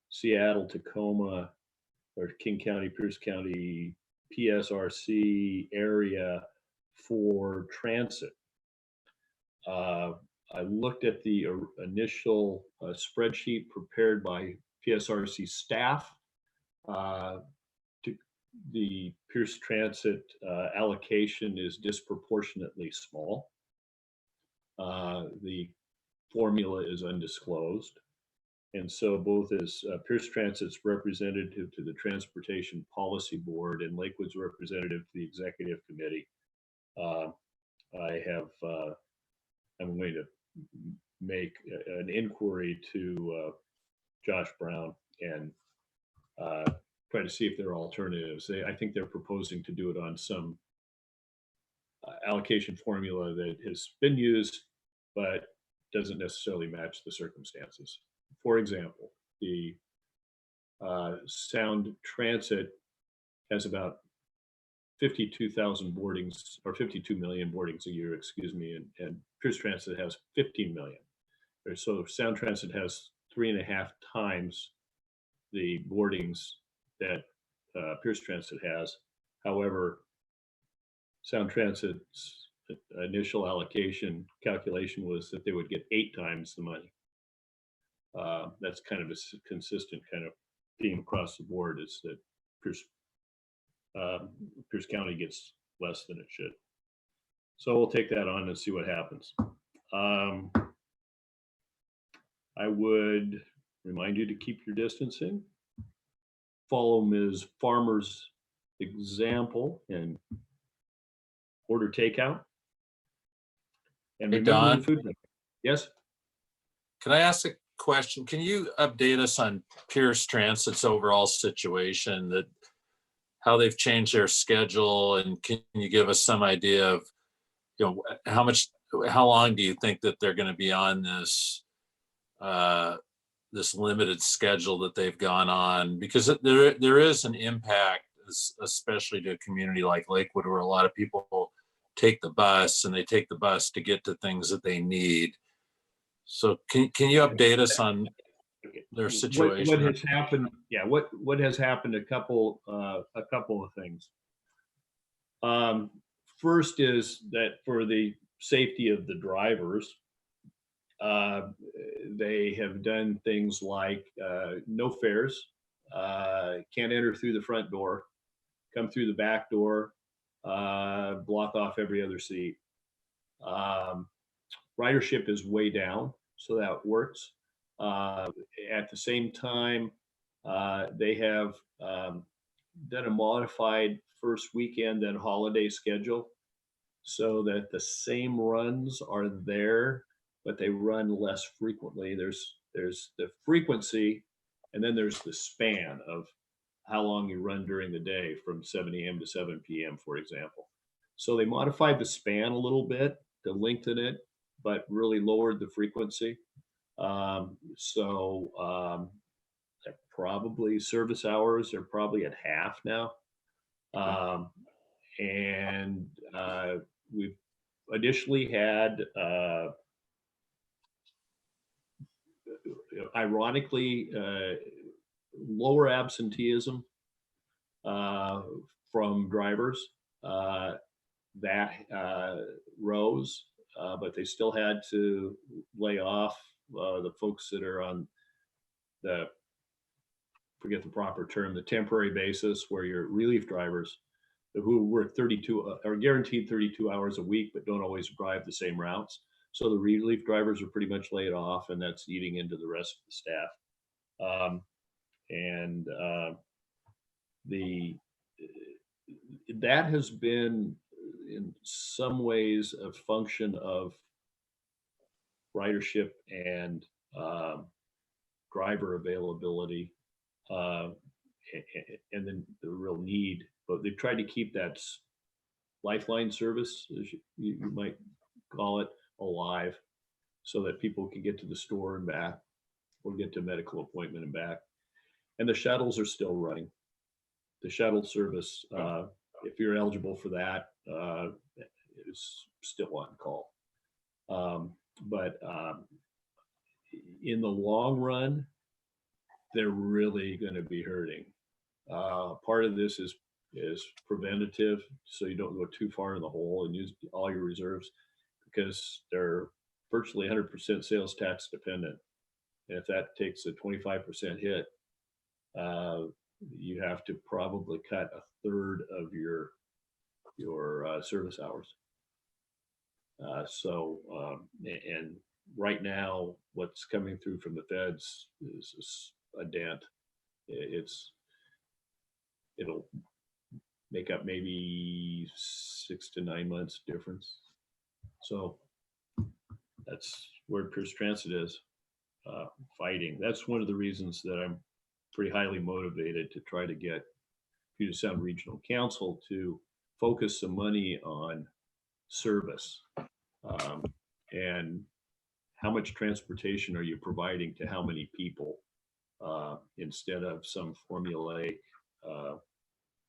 Seattle, Tacoma, or King County, Pierce County, PSRC area for transit. I looked at the initial spreadsheet prepared by PSRC staff. The Pierce Transit allocation is disproportionately small. The formula is undisclosed. And so both as Pierce Transit's representative to the Transportation Policy Board and Lakewood's representative to the Executive Committee, I'm going to make an inquiry to Josh Brown and try to see if there are alternatives. I think they're proposing to do it on some allocation formula that has been used, but doesn't necessarily match the circumstances. For example, the Sound Transit has about 52,000 boardings, or 52 million boardings a year, excuse me, and Pierce Transit has 15 million. So Sound Transit has 3.5 times the boardings that Pierce Transit has. However, Sound Transit's initial allocation calculation was that they would get 8 times the money. That's kind of a consistent kind of theme across the board, is that Pierce County gets less than it should. So we'll take that on and see what happens. I would remind you to keep your distancing. Follow Ms. Farmer's example and order takeout. And Hey, remember Don. the food bank. Yes? Can I ask a question? Can you update us on Pierce Transit's overall situation, that how they've changed their schedule, and can you give us some idea of, you know, how long do you think that they're going to be on this this limited schedule that they've gone on? Because there is an impact, especially to a community like Lakewood, where a lot of people take the bus, and they take the bus to get to things that they need. So can you update us on their situation? What has happened? Yeah, what has happened? A couple of things. First is that for the safety of the drivers, they have done things like no fares, can't enter through the front door, come through the back door, block off every other seat. Ridership is way down, so that works. At the same time, they have done a modified first weekend and holiday schedule so that the same runs are there, but they run less frequently. There's the frequency, and then there's the span of how long you run during the day, from 7 a.m. to 7 p.m., for example. So they modified the span a little bit to lengthen it, but really lowered the frequency. Probably service hours are probably at half now. And we've initially had, ironically, lower absenteeism from drivers. That rose, but they still had to lay off the folks that are on the, forget the proper term, the temporary basis, where you're relief drivers who work 32 or guaranteed 32 hours a week, but don't always drive the same routes. So the relief drivers are pretty much laid off, and that's eating into the rest of the staff. That has been in some ways a function of ridership and driver availability, and then the real need. But they've tried to keep that lifeline service, as you might call it, alive, so that people can get to the store and back, or get to a medical appointment and back. And the shuttles are still running. The shuttle service, if you're eligible for that, is still on call. But in the long run, they're really going to be hurting. Part of this is preventative, so you don't go too far in the hole and use all your reserves, because they're virtually 100% sales tax dependent. And if that takes a 25% hit, you have to probably cut a third of your service hours. And right now, what's coming through from the feds is a dent. It'll make up maybe 6 to 9 months difference. So that's where Pierce Transit is fighting. That's one of the reasons that I'm pretty highly motivated to try to get Puget Sound Regional Council to focus some money on service, and how much transportation are you providing to how many people, instead of some formulaic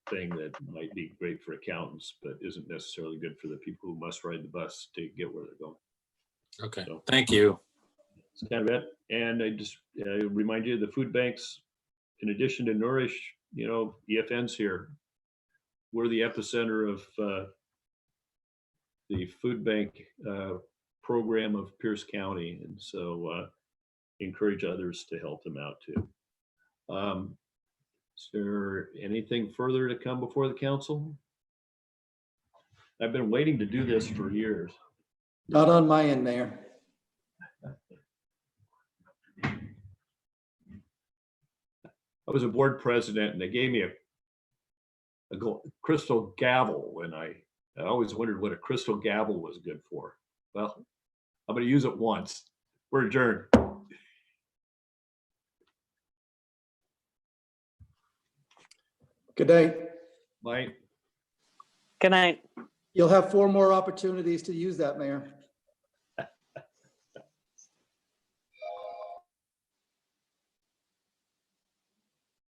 thing that might be great for accountants, but isn't necessarily good for the people who must ride the bus to get where they're going. Okay, So, thank you. it's kind of it. And I just remind you, the food banks, in addition to Nourish, EFN's here. We're the epicenter of the food bank program of Pierce County. And so encourage others to help them out too. Is there anything further to come before the council? I've been waiting to do this for years. Not on my end, Mayor. I was a board president, and they gave me a crystal gavel, and I always wondered what a crystal gavel was good for. Well, I'm going to use it once. We're adjourned. Good day. Bye. Good night. You'll have 4 more opportunities to use that, Mayor.